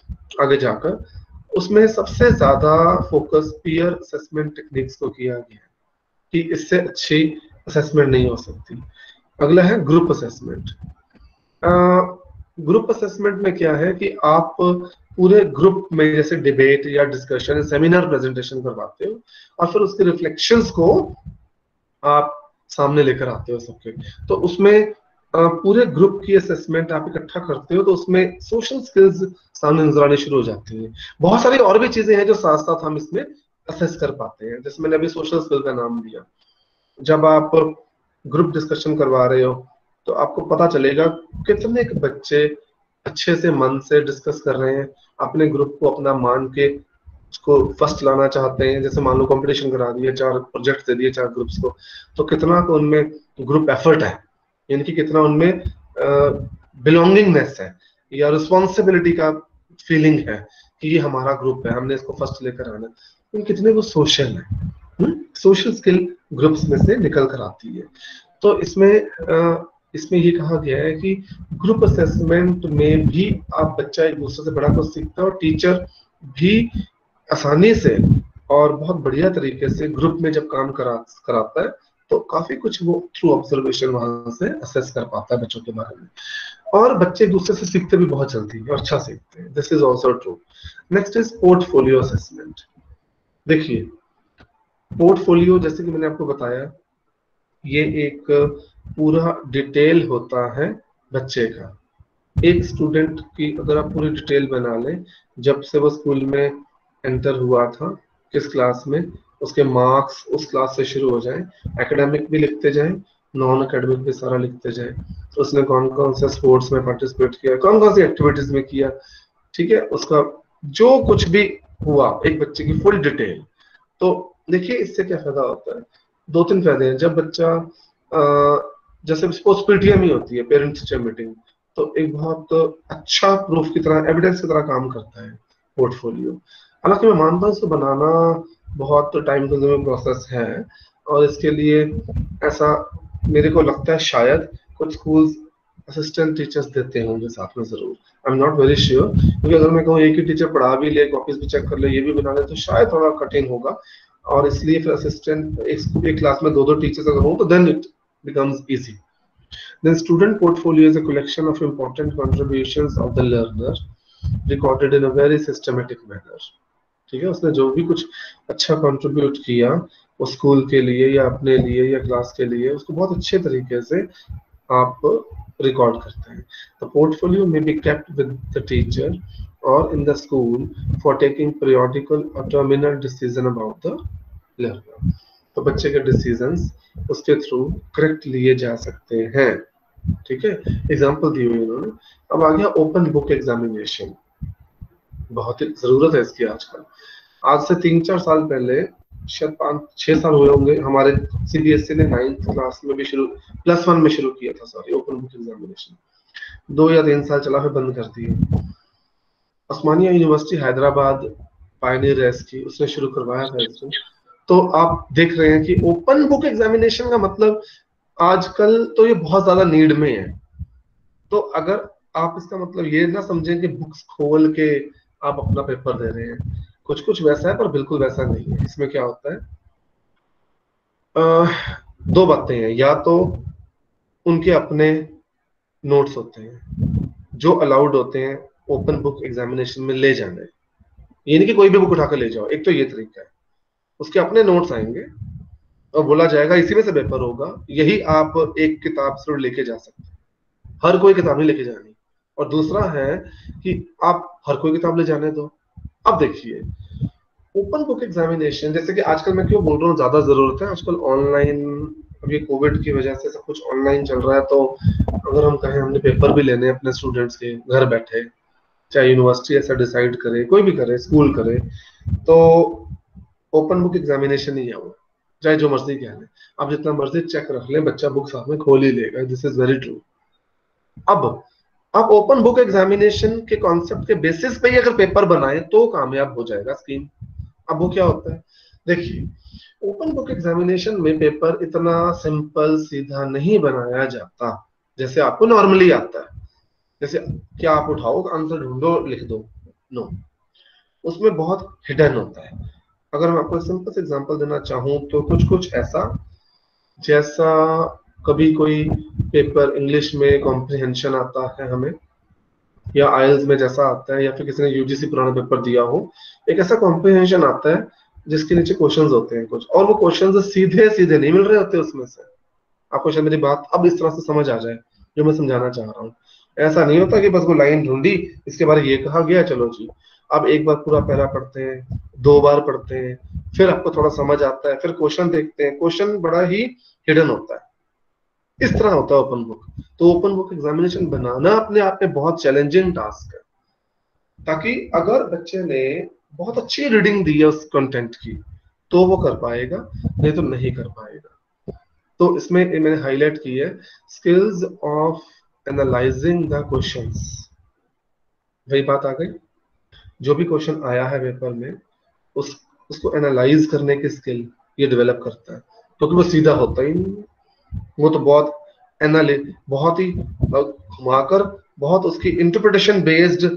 आगे जाकर, उसमें सबसे ज्यादा फोकस पीयर असेसमेंट टेक्निक्स को किया गया है कि इससे अच्छी असेसमेंट नहीं हो सकती। अगला है ग्रुप असेसमेंट। ग्रुप असेसमेंट में क्या है कि आप पूरे ग्रुप में जैसे डिबेट या डिस्कशन, सेमिनार प्रेजेंटेशन करवाते हो और फिर उसके रिफ्लेक्शंस को आप सामने लेकर आते हो सबके। तो उसमें पूरे ग्रुप की असेसमेंट आप इकट्ठा करते हो, तो उसमें सोशल स्किल्स सामने नजर आने शुरू हो जाती हैं। बहुत सारी और भी चीजें हैं जो साथ साथ हम इसमें असेस कर पाते हैं, जैसे मैंने अभी सोशल स्किल का नाम दिया। जब आप ग्रुप डिस्कशन करवा रहे हो तो आपको पता चलेगा कितने बच्चे अच्छे से मन से डिस्कस कर रहे हैं, अपने ग्रुप को अपना मान के उसको फर्स्ट लाना चाहते हैं। जैसे मान लो कंपटीशन करा दिया, 4 प्रोजेक्ट दे दिए 4 ग्रुप्स को, तो कितना उनमें ग्रुप एफर्ट है, यानी कि कितना उनमें बिलोंगिंगनेस है या रिस्पॉन्सिबिलिटी का फीलिंग है कि ये हमारा ग्रुप है, हमने इसको फर्स्ट लेकर आना है। कितने वो सोशल है, सोशल स्किल ग्रुप्स में से निकल कर आती है। तो इसमें ये कहा गया है कि ग्रुप असेसमेंट में भी आप बच्चा एक दूसरे से बड़ा कुछ सीखता है, और टीचर भी आसानी से और बहुत बढ़िया तरीके से ग्रुप में जब काम कराता है तो काफी कुछ वो थ्रू ऑब्जर्वेशन वहां से असेस कर पाता है बच्चों के बारे में। और बच्चे एक दूसरे से सीखते भी बहुत जल्दी और अच्छा सीखते हैं। This is also true. Next is portfolio assessment. देखिए, पोर्टफोलियो जैसे कि मैंने आपको बताया, ये एक पूरा डिटेल होता है बच्चे का। एक स्टूडेंट की अगर आप पूरी डिटेल बना लें, जब से वो स्कूल में एंटर हुआ था, किस क्लास में, उसके मार्क्स उस क्लास से शुरू हो जाए, एकेडमिक भी लिखते जाएं, नॉन एकेडमिक भी सारा लिखते जाएं, तो उसने कौन कौन से स्पोर्ट्स में पार्टिसिपेट किया, कौन कौन सी एक्टिविटीज में किया, ठीक है, उसका जो कुछ भी हुआ, एक बच्चे की फुल डिटेल। तो देखिए इससे क्या फायदा होता है, 2-3 फायदे हैं। जब बच्चा जैसे सपोज पीटीएम ही होती है, पेरेंट्स टीचर मीटिंग, तो एक बहुत अच्छा प्रूफ की तरह, एविडेंस की तरह काम करता है पोर्टफोलियो। हालांकि मैं मानता हूँ इसको बनाना बहुत टाइम कंज्यूमिंग प्रोसेस है, और इसके लिए ऐसा मेरे को लगता है शायद कुछ स्कूल्स असिस्टेंट टीचर्स देते होंगे साथ में जरूर, I am not very sure, क्योंकि अगर मैं कहूँ एक ही टीचर पढ़ा भी ले, कॉपीज भी चेक कर ले, ये भी बना ले, तो शायद थोड़ा कठिन होगा। और इसलिए फिर असिस्टेंट एक क्लास में 2-2 टीचर्स अगर हो तो then it becomes easy. Then student portfolio is a collection of important contributions of the learner recorded in a very systematic manner. ठीक है, उसने जो भी कुछ अच्छा कंट्रीब्यूट किया वो स्कूल के लिए या अपने लिए या क्लास के लिए, उसको बहुत अच्छे तरीके से आप रिकॉर्ड करते हैं। The portfolio may be kept with the teacher or in the school for taking periodical or terminal decision about the learner. तो बच्चे के डिसीजंस उसके थ्रू करेक्ट लिए जा सकते हैं। ठीक है, एग्जांपल दी हुई उन्होंने। अब आ गया ओपन बुक एग्जामिनेशन। बहुत ही जरूरत है इसकी आजकल। आज से 3-4 साल पहले, शायद 5-6 साल हुए होंगे, हमारे सीबीएसई ने 9th क्लास में भी +1 में शुरू किया था, सॉरी, ओपन बुक एग्जामिनेशन। 2 या 3 साल चला, फिर बंद कर दिया। उस्मानिया यूनिवर्सिटी हैदराबाद पायनियर है इसकी, उसने शुरू करवाया था इसको। तो आप देख रहे हैं कि ओपन बुक एग्जामिनेशन का मतलब आजकल तो ये बहुत ज्यादा नीड में है। तो अगर आप इसका मतलब ये ना समझें कि बुक्स खोल के आप अपना पेपर दे रहे हैं, कुछ कुछ वैसा है पर बिल्कुल वैसा नहीं है। इसमें क्या होता है, 2 बातें हैं, या तो उनके अपने नोट्स होते हैं जो अलाउड होते हैं ओपन बुक एग्जामिनेशन में ले जाने, ये नहीं कि कोई भी बुक उठाकर ले जाओ, एक तो ये तरीका है। उसके अपने नोट्स आएंगे और बोला जाएगा इसी में से पेपर होगा, यही आप एक किताब से लेके जा सकते हैं, हर कोई किताब नहीं लेके जानी। और दूसरा है कि आप हर कोई किताब ले जाने दो। अब देखिए ओपन बुक एग्जामिनेशन, जैसे कि आजकल मैं क्यों बोल रहा हूँ ज्यादा जरूरत है, आजकल ऑनलाइन, अभी कोविड की वजह से सब कुछ ऑनलाइन चल रहा है, तो अगर हम कहें हमने पेपर भी लेने अपने स्टूडेंट्स के घर बैठे, चाहे यूनिवर्सिटी ऐसा डिसाइड करे, कोई भी करे, स्कूल करे, तो ओपन बुक एग्जामिनेशन ही है वो, चाहे जो मर्जी कह लें, आप जितना मर्जी चेक रख लें, बच्चा बुक साथ में खोल ही लेगा। This is very true. अब आप ओपन बुक एग्जामिनेशन के कॉन्सेप्ट के बेसिस पे ही अगर पेपर बनाए तो कामयाब हो जाएगा स्कीम। अब वो क्या होता है, देखिए ओपन बुक एग्जामिनेशन में पेपर इतना सिंपल सीधा नहीं बनाया जाता जैसे आपको नॉर्मली आता है। जैसे क्या आप उठाओ आंसर ढूंढो लिख दो, नो, उसमें बहुत हिडन होता है। अगर मैं आपको सिंपल से एग्जांपल देना चाहूं तो कुछ ऐसा, जैसा कभी कोई पेपर इंग्लिश में कॉम्प्रिहेंशन आता है हमें, या आईएलटीएस में जैसा आता है, या फिर किसी ने यूजीसी पुराना पेपर दिया हो, एक ऐसा कॉम्प्रिहेंशन आता है जिसके नीचे क्वेश्चंस होते हैं कुछ, और वो क्वेश्चंस सीधे सीधे नहीं मिल रहे होते उसमें से। आपको शायद मेरी बात अब इस तरह से समझ आ जाए जो मैं समझाना चाह रहा हूँ। ऐसा नहीं होता कि बस वो लाइन ढूंढी, इसके बारे ये कहा गया, चलो जी। आप एक बार पूरा पैरा पढ़ते हैं, 2 बार पढ़ते हैं, फिर आपको थोड़ा समझ आता है, फिर क्वेश्चन देखते हैं, क्वेश्चन बड़ा ही हिडन होता है। इस तरह होता है ओपन बुक। तो ओपन बुक एग्जामिनेशन बनाना अपने आप में बहुत चैलेंजिंग टास्क है, ताकि अगर बच्चे ने बहुत अच्छी रीडिंग दी है उस कंटेंट की तो वो कर पाएगा, नहीं तो नहीं कर पाएगा। तो इसमें मैंने हाईलाइट की है skills of analysing the questions. वही बात आ गई, जो भी क्वेश्चन आया है पेपर में उसको एनालाइज करने की स्किल ये डेवलप करता है, क्योंकि वो सीधा होता ही नहीं है। वो तो बहुत ही घुमाकर बहुत उसकी इंटरप्रिटेशन बेस्ड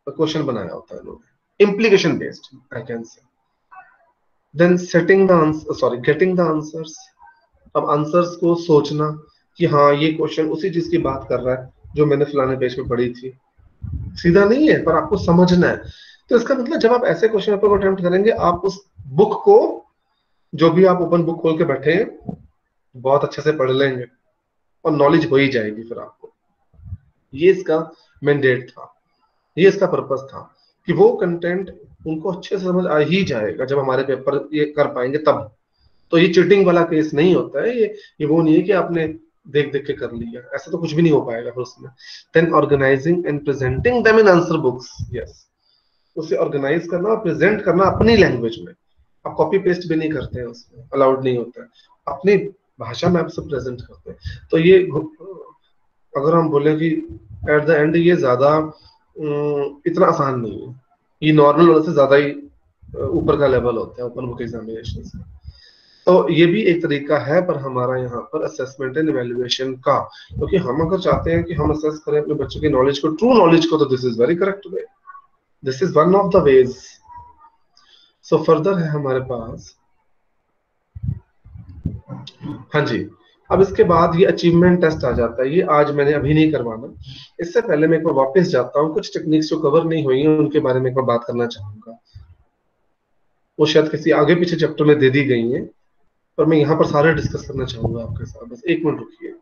क्वेश्चन बनाया होता है इन्होंने, implication based I can say. Then setting the answer, sorry getting the answers. अब आंसर्स को सोचना कि हाँ ये क्वेश्चन उसी चीज की बात कर रहा है जो मैंने फलाने पेज पे पढ़ी थी। सीधा नहीं है पर आपको समझना है। तो इसका मतलब जब आप ऐसे क्वेश्चन पेपर को अटेम्प्ट करेंगे, आप उस बुक को, जो भी आप ओपन बुक खोल के बैठे हैं, बहुत अच्छे से पढ़ लेंगे और नॉलेज हो ही जाएगी फिर आपको। ये इसका मैंडेट था, ये इसका पर्पस था कि वो कंटेंट उनको अच्छे से समझ आ ही जाएगा जब हमारे पेपर ये कर पाएंगे तब। तो ये चीटिंग वाला केस नहीं होता है, ये वो नहीं है कि आपने देख देख के कर लिया, ऐसा तो कुछ भी नहीं हो पाएगा फिर उसमें। Then organising and presenting them in answer books, yes, उसे ऑर्गेनाइज करना और प्रेजेंट करना अपनी लैंग्वेज में। आप कॉपी पेस्ट भी नहीं करते हैं, उसमें अलाउड नहीं होता है, अपनी भाषा में आप सब प्रेजेंट करते हैं। तो ये अगर हम बोले कि एट द एंड ये ज्यादा इतना आसान नहीं है, ये नॉर्मल वाले से ज्यादा ही ऊपर का लेवल होता है ओपन बुक एग्जामिनेशन से। तो ये भी एक तरीका है पर हमारा यहाँ पर असेसमेंट एंड इवैल्यूएशन का, क्योंकि हम अगर चाहते हैं कि हम असेस करें अपने बच्चों की नॉलेज को, ट्रू नॉलेज को, तो this is very correct way, this is one of the ways. So further है हमारे पास, हाँ जी, अब इसके बाद ये अचीवमेंट टेस्ट आ जाता है। ये आज मैंने अभी नहीं करवाना, इससे पहले मैं एक बार वापस जाता हूँ, कुछ टेक्निक्स जो कवर नहीं हुई हैं उनके बारे में एक बार बात करना चाहूंगा। वो शायद किसी आगे पीछे चैप्टर में दे दी गई हैं, पर मैं यहाँ पर सारे डिस्कस करना चाहूंगा आपके साथ। बस एक मिनट रुकिए।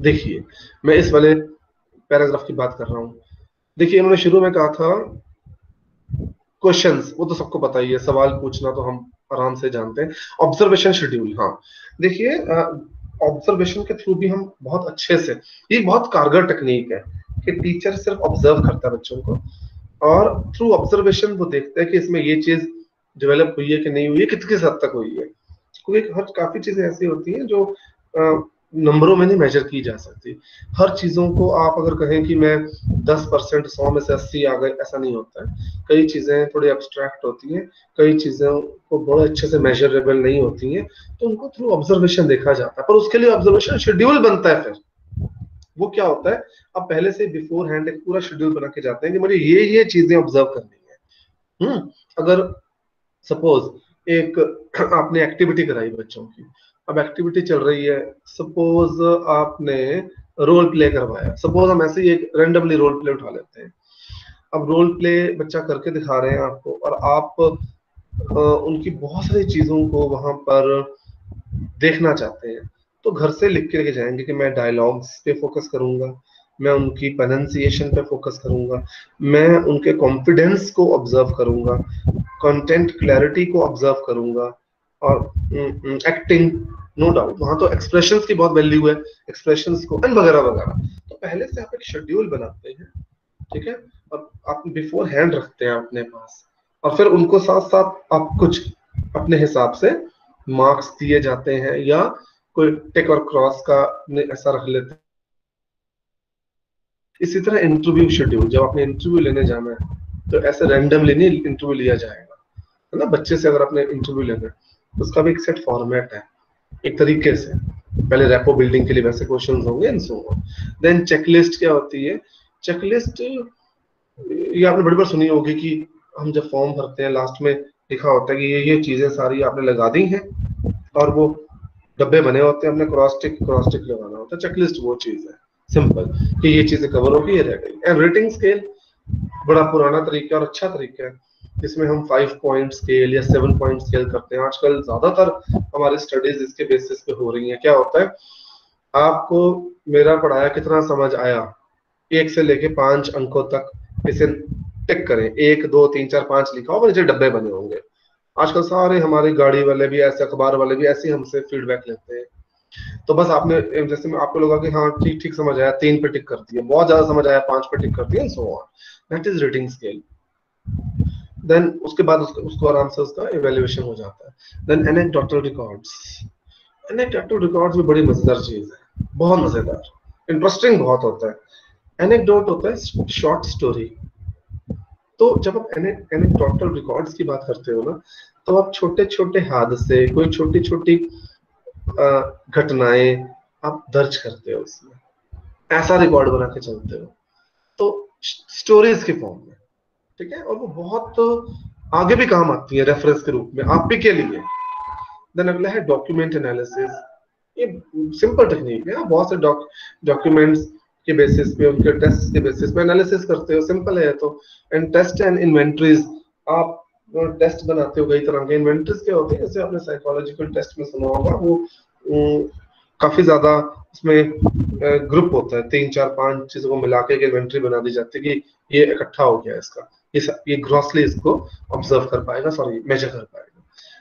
देखिए, मैं इस वाले पैराग्राफ की बात कर रहा हूँ। देखिए, इन्होंने शुरू में कहा था क्वेश्चंस, वो तो सबको पता ही है, सवाल पूछना तो हम आराम से जानते हैं। ऑब्जर्वेशन शेड्यूल, हाँ देखिए, ऑब्जर्वेशन के थ्रू भी हम बहुत अच्छे से, ये बहुत कारगर टेक्निक है कि टीचर सिर्फ ऑब्जर्व करता है बच्चों को, और थ्रू ऑब्जर्वेशन वो देखता है कि इसमें ये चीज डेवलप हुई है कि नहीं हुई है, कितनी हद तक हुई है। क्योंकि हर काफी चीजें ऐसी होती हैं जो नंबरों में नहीं मेजर की जा सकती। हर चीजों को आप अगर कहें कि मैं 10%, 100 में से 80 आ गए, ऐसा नहीं होता है। कई चीजें थोड़ी एब्स्ट्रैक्ट होती हैं, कई चीजों को बड़े अच्छे से मेजरेबल नहीं होती हैं, तो उनको थ्रू ऑब्जर्वेशन देखा जाता है। पर उसके लिए ऑब्जर्वेशन शेड्यूल बनता है। फिर वो क्या होता है, आप पहले से बिफोर हैंड एक पूरा शेड्यूल बना के जाते हैं कि मुझे ये चीजें ऑब्जर्व करनी है। अगर सपोज एक आपने एक्टिविटी कराई बच्चों की, अब एक्टिविटी चल रही है, सपोज आपने रोल प्ले करवाया, सपोज हम ऐसे ही एक रेंडमली रोल प्ले उठा लेते हैं। अब रोल प्ले बच्चा करके दिखा रहे हैं आपको, और आप उनकी बहुत सारी चीजों को वहां पर देखना चाहते हैं, तो घर से लिख के लेके जाएंगे कि मैं डायलॉग्स पे फोकस करूंगा, मैं उनकी प्रोनाउंसिएशन पे फोकस करूंगा, मैं उनके कॉन्फिडेंस को ऑब्जर्व करूंगा, कंटेंट क्लैरिटी को ऑब्जर्व करूंगा, और एक्टिंग, नो डाउट वहां तो एक्सप्रेशंस की बहुत वैल्यू है, एक्सप्रेशंस को एंड वगैरह वगैरह। तो पहले से आप एक शेड्यूल बनाते हैं, ठीक है, और आप बिफोर हैंड रखते हैं अपने पास, और फिर उनको साथ साथ आप कुछ अपने हिसाब से मार्क्स दिए जाते हैं, या कोई टिक और क्रॉस का ऐसा रख लेते हैं। इसी तरह इंटरव्यू शेड्यूल, जब आपने इंटरव्यू लेने जाना है तो ऐसे रैंडमली नहीं इंटरव्यू लिया जाएगा, है ना। बच्चे से अगर आपने इंटरव्यू लेना है, उसका भी एक सेट फॉर्मेट है, एक तरीके से। पहले रैपो बिल्डिंग के लिए वैसे क्वेश्चंस होंगे and so on. Then checklist क्या होती है, चेकलिस्ट ये आपने बड़ी बार सुनी होगी कि हम जब फॉर्म भरते हैं लास्ट में लिखा होता है कि ये चीजें सारी आपने लगा दी हैं, और वो डब्बे बने होते हैं, हमने क्रॉस टिक लगाना होता है। चेकलिस्ट वो चीज है सिंपल कि ये चीजें कवर होगी, ये रह गई। एंड रेटिंग स्केल बड़ा पुराना तरीका और अच्छा तरीका है, जिसमें हम 5 पॉइंट स्केल या 7 पॉइंट स्केल करते हैं। आजकल ज्यादातर हमारी स्टडीज इसके बेसिस पे हो रही है। क्या होता है, आपको मेरा पढ़ाया कितना समझ आया, 1 से लेके 5 अंकों तक इसे टिक करें, 1 2 3 4 5 लिखा होगा, नीचे डब्बे बने होंगे। आजकल सारे हमारी गाड़ी वाले भी ऐसे, अखबार वाले भी ऐसे हमसे फीडबैक लेते हैं। तो बस आपने जैसे में आपको लगा कि हाँ ठीक ठीक समझ आया, 3 पे टिक कर दिया, बहुत ज्यादा समझ आया 5 पे टिक कर दिया, so on. That is reading scale. Then उसके बाद उसको आराम से उसका इवेल्युएशन हो जाता है। Then anecdotal records. Anecdotal records भी बड़ी मजेदार चीज है, बहुत मजेदार, इंटरेस्टिंग बहुत होता है। एनेक्डोट होता है शॉर्ट स्टोरी। तो जब आप एनेक्डोटल रिकॉर्ड्स की बात करते हो ना, तो आप छोटे छोटे हादसे, कोई छोटी छोटी घटनाएं आप दर्ज करते हो उसमें, ऐसा रिकॉर्ड बना के चलते हो, तो स्टोरीज के फॉर्म में, ठीक है। और वो बहुत आगे भी काम आती है रेफरेंस के रूप में आप भी के लिए। देन अगला है डॉक्यूमेंट एनालिसिस। ये सिंपल टेक्निक है, बहुत से डॉक्यूमेंट्स के बेसिस पे, उनके टेस्ट के बेसिस पे एनालिसिस करते हो, सिंपल है तो। एंड टेस्ट एंड इन्वेंटरीज, आप टेस्ट बनाते हो कई तरह के। इन्वेंटरीज क्या होते हैं, जैसे आपने साइकोलॉजिकल टेस्ट में सुना होगा, वो काफी ज्यादा उसमें ग्रुप होता है, 3 4 5 चीजों को मिला के एक इन्वेंटरी बना दी जाती है कि ये इकट्ठा हो गया इसका, ये ग्रॉसली इसको ऑब्जर्व कर पाएगा, सॉरी मेजर कर पाएगा।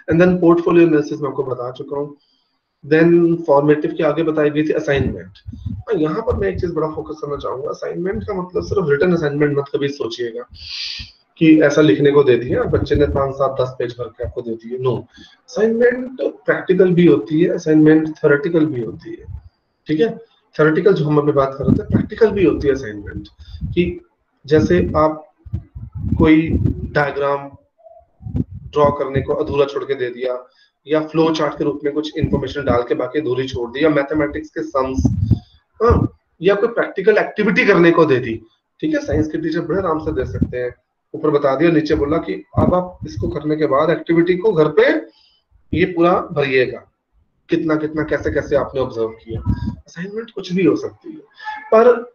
एंड देन पोर्टफोलियो एनालिसिस मैं आपको बता चुका हूँ। देन फॉर्मेटिव की आगे बताई गई थी असाइनमेंट। यहाँ पर मैं एक चीज बड़ा फोकस करना चाहूंगा, असाइनमेंट का मतलब सिर्फ रिटन असाइनमेंट मत कभी सोचिएगा कि ऐसा लिखने को दे दिया बच्चे ने 5 7 10 पेज भर के आपको दे दिए, नो। असाइनमेंट प्रैक्टिकल भी होती है, असाइनमेंट थ्योरेटिकल भी होती है, ठीक है। थ्योरेटिकल जो हम अभी बात कर रहे थे, प्रैक्टिकल भी होती है असाइनमेंट, कि जैसे आप कोई डायग्राम ड्रॉ करने को अधूरा छोड़ के दे दिया, या फ्लो चार्ट के रूप में कुछ इंफॉर्मेशन डाल के बाकी अधूरी छोड़ दी, या मैथमेटिक्स के सम्स, हाँ, या कोई प्रैक्टिकल एक्टिविटी करने को दे दी, ठीक है। साइंस के टीचर बड़े आराम से दे सकते हैं, ऊपर बता दिया, नीचे बोला कि अब आप इसको करने के बाद एक्टिविटी को घर पे ये पूरा भरिएगा, कितना कितना कैसे कैसे आपने ऑब्जर्व किया। असाइनमेंट कुछ भी हो सकती है, पर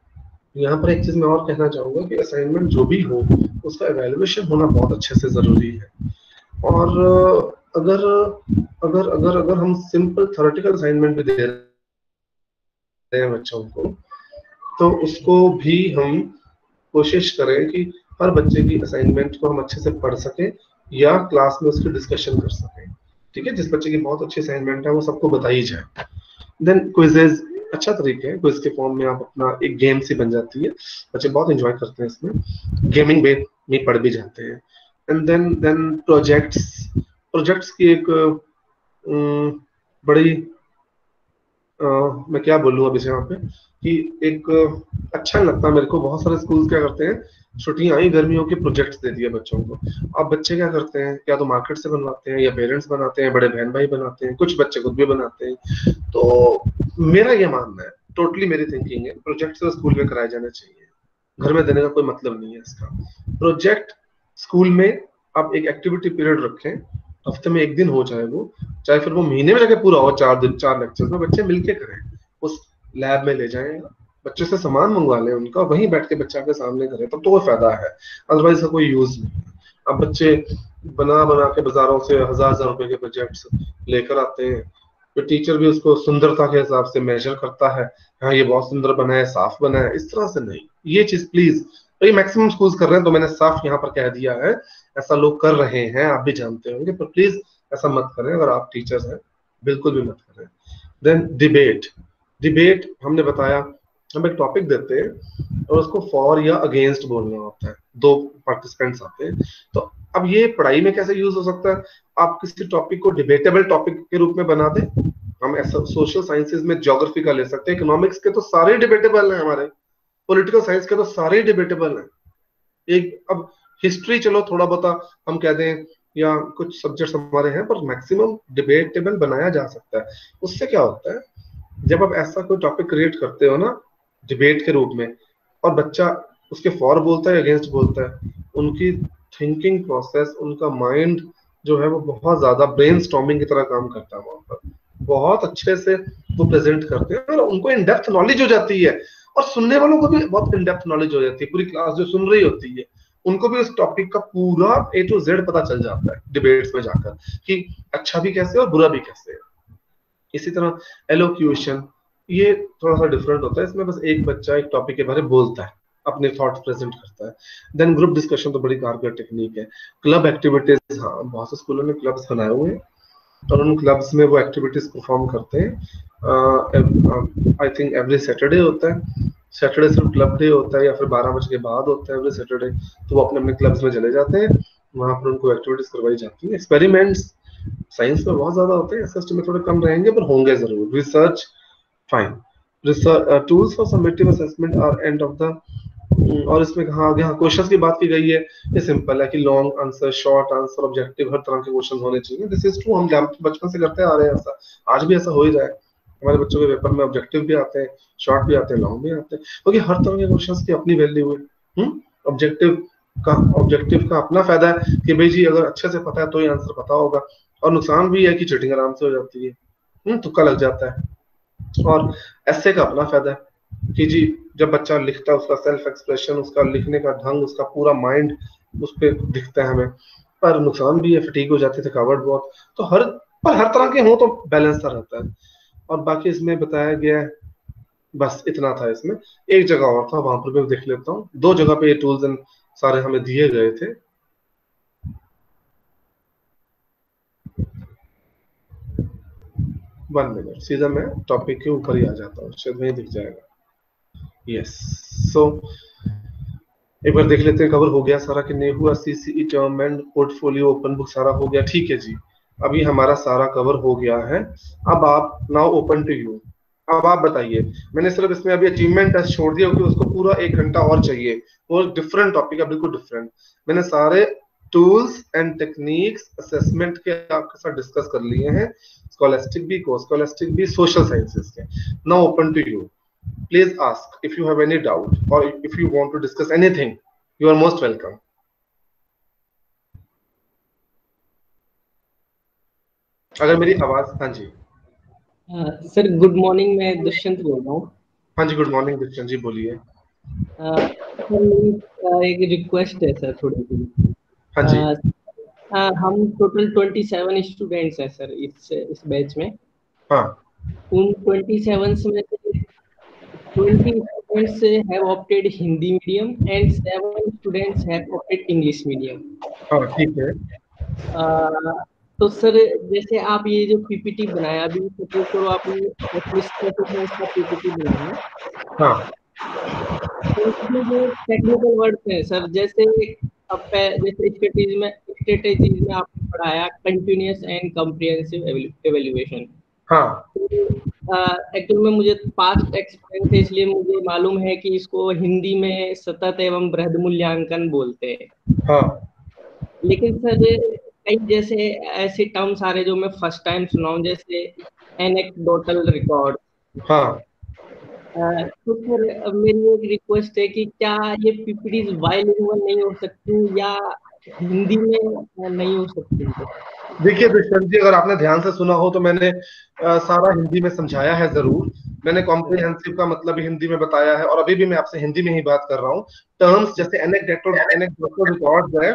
यहाँ पर एक चीज मैं और कहना चाहूंगा कि असाइनमेंट जो भी हो, उसका एवेल्युएशन होना बहुत अच्छे से जरूरी है। और अगर अगर अगर अगर हम सिंपल थ्योरेटिकल असाइनमेंट भी दे रहे हैं बच्चों को, तो उसको भी हम कोशिश करें कि हर बच्चे की असाइनमेंट को हम अच्छे से पढ़ सकें, या क्लास में उसकी डिस्कशन कर सकें, ठीक है। जिस बच्चे की बहुत अच्छी असाइनमेंट है वो सबको बताई जाए। देन क्विजेज अच्छा तरीका है, क्विज के फॉर्म में आप अपना एक गेम सी बन जाती है, बच्चे बहुत एंजॉय करते हैं इसमें, गेमिंग वे में पढ़ भी जाते हैं। एंड देन प्रोजेक्ट्स की एक बड़ी मैं क्या बोलूँ अब इसे यहाँ पे, कि एक अच्छा लगता है मेरे को। बहुत सारे स्कूल क्या करते हैं, छुट्टियां आई, गर्मियों के प्रोजेक्ट्स दे दिए बच्चों को। अब बच्चे क्या करते हैं, या तो मार्केट से बनवाते हैं, या पेरेंट्स बनाते हैं, बड़े बहन भाई बनाते हैं, कुछ बच्चे खुद भी बनाते हैं। तो मेरा ये मानना है, टोटली मेरी थिंकिंग है, प्रोजेक्ट तो स्कूल में कराए जाने चाहिए, घर में देने का कोई मतलब नहीं है इसका। प्रोजेक्ट स्कूल में आप एक एक्टिविटी पीरियड रखें, हफ्ते में 1 दिन हो जाए वो, चाहे फिर वो महीने में जाके पूरा हो, 4 दिन 4 लेक्चर में बच्चे मिलके करें, उस लैब में ले जाएं, बच्चे से सामान मंगवा लें उनका, वहीं बैठ के बच्चा के सामने करें, तब तो वो फायदा है, अदरवाइज का कोई यूज नहीं है। अब बच्चे बना बना के बाजारों से 1000 रुपए के प्रोजेक्ट्स लेकर आते हैं, तो टीचर भी उसको सुंदरता के हिसाब से मेजर करता है, हाँ ये बहुत सुंदर बना है, साफ बना है, इस तरह से नहीं। ये चीज प्लीज, ये मैक्सिमम स्कूल्स कर रहे हैं, तो मैंने साफ यहाँ पर कह दिया है, ऐसा लोग कर रहे हैं, आप भी जानते होंगे, पर प्लीज ऐसा मत करें अगर आप टीचर्स हैं, बिल्कुल भी मत करें। देन डिबेट हमने बताया, हम एक टॉपिक देते हैं और उसको फॉर या अगेंस्ट बोलना होता है, 2 पार्टिसिपेंट्स आते हैं। तो अब ये पढ़ाई में कैसे यूज हो सकता है, आप किसी टॉपिक को डिबेटेबल टॉपिक के रूप में बना दें। हम ऐसा सोशल साइंसेज में ज्योग्राफी का ले सकते हैं, इकोनॉमिक्स के तो सारे डिबेटेबल हैं हमारे, पॉलिटिकल साइंस के तो सारे डिबेटेबल हैं। एक अब हिस्ट्री चलो थोड़ा बहुत हम कह दें, या कुछ सब्जेक्ट्स हमारे हैं, पर मैक्सिमम डिबेटेबल बनाया जा सकता है। उससे क्या होता है, जब आप ऐसा कोई टॉपिक क्रिएट करते हो ना डिबेट के रूप में, और बच्चा उसके फॉर बोलता है, अगेंस्ट बोलता है, उनकी थिंकिंग प्रोसेस, उनका माइंड जो है वो बहुत ज्यादा ब्रेनस्टॉर्मिंग की तरह काम करता है, वहां पर बहुत अच्छे से वो प्रेजेंट करते हैं, और उनको इन डेप्थ नॉलेज हो जाती है, और सुनने वालों को भी बहुत इन डेप्थ नॉलेज हो जाती है। पूरी क्लास जो सुन रही होती है, उनको भी उस टॉपिक का पूरा A to Z पता चल जाता है डिबेट्स में जाकर, कि अच्छा भी कैसे और बुरा भी कैसे है। इसी तरह एलोक्यूशन, ये थोड़ा सा डिफरेंट होता है, इसमें बस एक बच्चा एक टॉपिक के बारे में बोलता है, अपने थॉट्स प्रेजेंट करता है। देन ग्रुप डिस्कशन तो बड़ी कारगर टेक्निक है। क्लब एक्टिविटीज, हाँ बहुत से स्कूलों ने क्लब्स बनाए हुए हैं और उन क्लब्स में वो एक्टिविटीज परफॉर्म करते हैं। आई थिंक एवरी सैटरडे होता है, सैटरडे सिर्फ क्लब डे होता है या फिर 12 बजे के बाद होता है एवरी सैटरडे। तो वो अपने अपने क्लब्स में चले जाते हैं, वहां पर उनको एक्टिविटीज करवाई जाती है। एक्सपेरिमेंट्स साइंस में बहुत ज्यादा होते हैं, एसएसटी में थोड़े कम रहेंगे पर होंगे जरूर। Research fine. Research tools for summative assessment are end of the, और इसमें कहा गया क्वेश्चंस की बात की गई है। ये सिंपल है कि long answer, short answer, objective, हर तरह के क्वेश्चन होने चाहिए। दिस इज ट्रू, हम बचपन से करते आ रहे हैं ऐसा, आज भी ऐसा हो ही रहा है। हमारे बच्चों के पेपर में ऑब्जेक्टिव भी आते हैं, शॉर्ट भी आते हैं, लॉन्ग भी आते हैं, क्योंकि हर तरह के क्वेश्चंस की अपनी वैल्यू है। ऑब्जेक्टिव का ऑब्जेक्टिव का अपना फायदा है कि भाई जी अगर अच्छे से पता है तो ही आंसर पता होगा, और नुकसान भी है कि चीटिंग आराम से हो जाती है, तुक्का लग जाता है। और ऐसे का अपना फायदा है कि जी जब बच्चा लिखता है उसका सेल्फ एक्सप्रेशन, उसका लिखने का ढंग, उसका पूरा माइंड उस पर दिखता है हमें। पर नुकसान भी है, फटीग हो जाती है, थकावट बहुत। तो हर तरह के हो तो बैलेंस सा रहता है। और बाकी इसमें बताया गया है, बस इतना था इसमें। एक जगह और था, वहां पर भी देख लेता हूँ। 2 जगह पे ये टूल्स एंड सारे हमें दिए गए थे। 1 मिनट, सीधा मैं टॉपिक के ऊपर ही आ जाता हूँ, शायद वहीं दिख जाएगा। यस, सो एक बार देख लेते हैं कवर हो गया सारा कि नहीं हुआ। CCE term and portfolio open book सारा हो गया, ठीक है जी। अभी हमारा सारा कवर हो गया है। अब आप नाउ ओपन टू यू, अब आप बताइए। मैंने सिर्फ इसमें अभी अचीवमेंट टेस्ट छोड़ दिया क्योंकि उसको पूरा 1 घंटा और चाहिए, वो डिफरेंट टॉपिक है, बिल्कुल डिफरेंट। मैंने सारे टूल्स एंड टेक्निक्स असेसमेंट के आपके साथ डिस्कस कर लिए हैं, स्कॉलास्टिक भी, को स्कॉलास्टिक भी, सोशल साइंसेस के। Now open to you, please ask if you have any doubt or if you want to discuss anything. You are most welcome. अगर मेरी आवाज, हाँ जी। सर गुड मॉर्निंग, मैं दुष्यंत बोल रहा हूँ। हाँ जी, गुड मॉर्निंग दुष्यंत जी, बोलिए। सर मेरी एक रिक्वेस्ट है सर, थोड़ी सी। हाँ जी। हम टोटल 27 स्टूडेंट्स हैं सर इस बैच में। हाँ। उन 27 में से 20 students have opted Hindi medium and 7 students have opted English medium. हाँ ठीक है। तो सर जैसे आप ये जो पीपीटी बनाया, अभी सपोज करो आपने का पीपीटी बनाया, हाँ तो इसमें जो टेक्निकल वर्ड्स हैं सर, जैसे जैसे स्ट्रेटेजीज में आपने पढ़ाया कंटिन्यूअस एंड कॉम्प्रिहेंसिव एवेल्युएशन। हाँ एक्चुअल में मुझे पास्ट एक्सपीरियंस है, इसलिए मुझे मालूम है कि इसको हिंदी में सतत एवं बृहद मूल्यांकन बोलते हैं। हाँ लेकिन सर कई जैसे ऐसे टर्म्स आ रहे जो मैं फर्स्ट टाइम सुना हूँ, जैसे एनेक्डोटल रिकॉर्ड। हाँ तो सर मेरी एक रिक्वेस्ट है कि क्या ये पीपीटीज बाइलिंगुअल नहीं हो सकती या हिंदी में नहीं हो सकती? देखिए दुष्यंत जी, अगर आपने ध्यान से सुना हो तो मैंने सारा हिंदी में समझाया है जरूर। मैंने कॉम्प्रिहेंसिव का मतलब हिंदी में बताया है और अभी भी मैं आपसे हिंदी में ही बात कर रहा हूँ। टर्म्स जैसे एनेक्डोटल रिकॉर्ड्स है,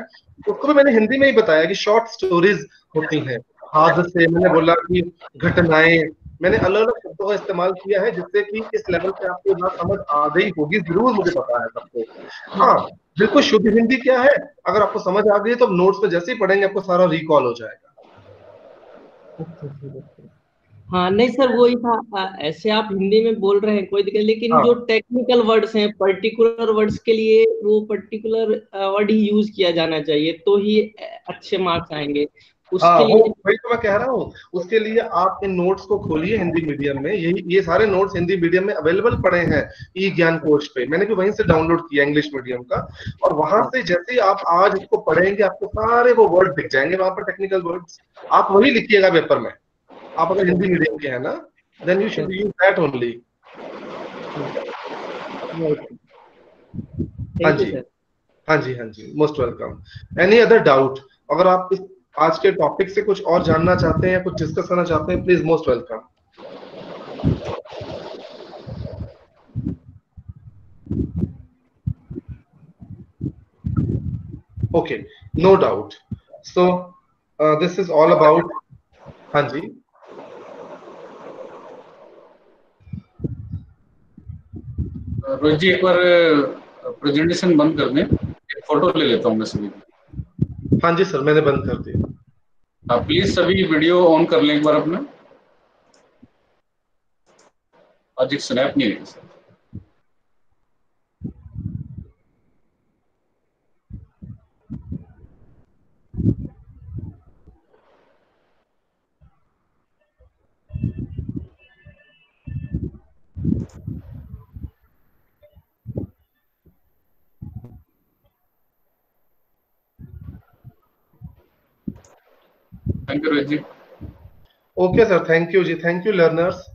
उसको भी मैंने हिंदी में ही बताया कि शॉर्ट स्टोरीज होती हैं। हादसे, मैंने बोला कि घटनाएं, मैंने अलग अलग शब्दों का इस्तेमाल किया है जिससे कि इस लेवल पे आपको बात समझ आ गई होगी जरूर, मुझे पता है सबको। हाँ बिल्कुल, शुद्ध हिंदी क्या है, अगर आपको समझ आ गई तो नोट्स में जैसे ही पढ़ेंगे आपको सारा रिकॉल हो जाएगा। हाँ नहीं सर, वही था। ऐसे आप हिंदी में बोल रहे हैं कोई दिक्कत, लेकिन हाँ जो टेक्निकल वर्ड्स हैं, पर्टिकुलर वर्ड्स के लिए वो पर्टिकुलर वर्ड ही यूज किया जाना चाहिए, तो ही अच्छे मार्क्स आएंगे हाँ, उसके वो लिए। वही तो मैं कह रहा हूँ। उसके लिए आप इन नोट्स को खोलिए हिंदी मीडियम में, यही ये सारे नोट्स हिंदी मीडियम में अवेलेबल पड़े हैं ई ज्ञान कोश पे। मैंने भी वहीं से डाउनलोड किया इंग्लिश मीडियम का, और वहां से जैसे ही आप आज इसको पढ़ेंगे आपको सारे वो वर्ड दिख जाएंगे वहां पर, टेक्निकल वर्ड्स। आप वही लिखिएगा पेपर में, आप अगर हिंदी मीडियम के हैं ना, then you should use that only. हाँ थैंक यू जी, सर। हाँ जी, हाँ जी, most welcome. Any other doubt, अगर आप इस आज के टॉपिक से कुछ और जानना चाहते हैं या कुछ डिस्कस करना चाहते हैं, please most welcome. Okay, no doubt. So this is all about, हाँ जी, रोहित जी एक बार प्रेजेंटेशन बंद कर दें, एक फोटो ले लेता हूँ मैं सभी की। हाँ जी सर, मैंने बंद कर दिया। आप प्लीज सभी वीडियो ऑन कर लें एक बार अपना। आज एक स्नैप नहीं है sir. Thank you Rohit ji. Okay sir, thank you जी, थैंक यू लर्नर्स।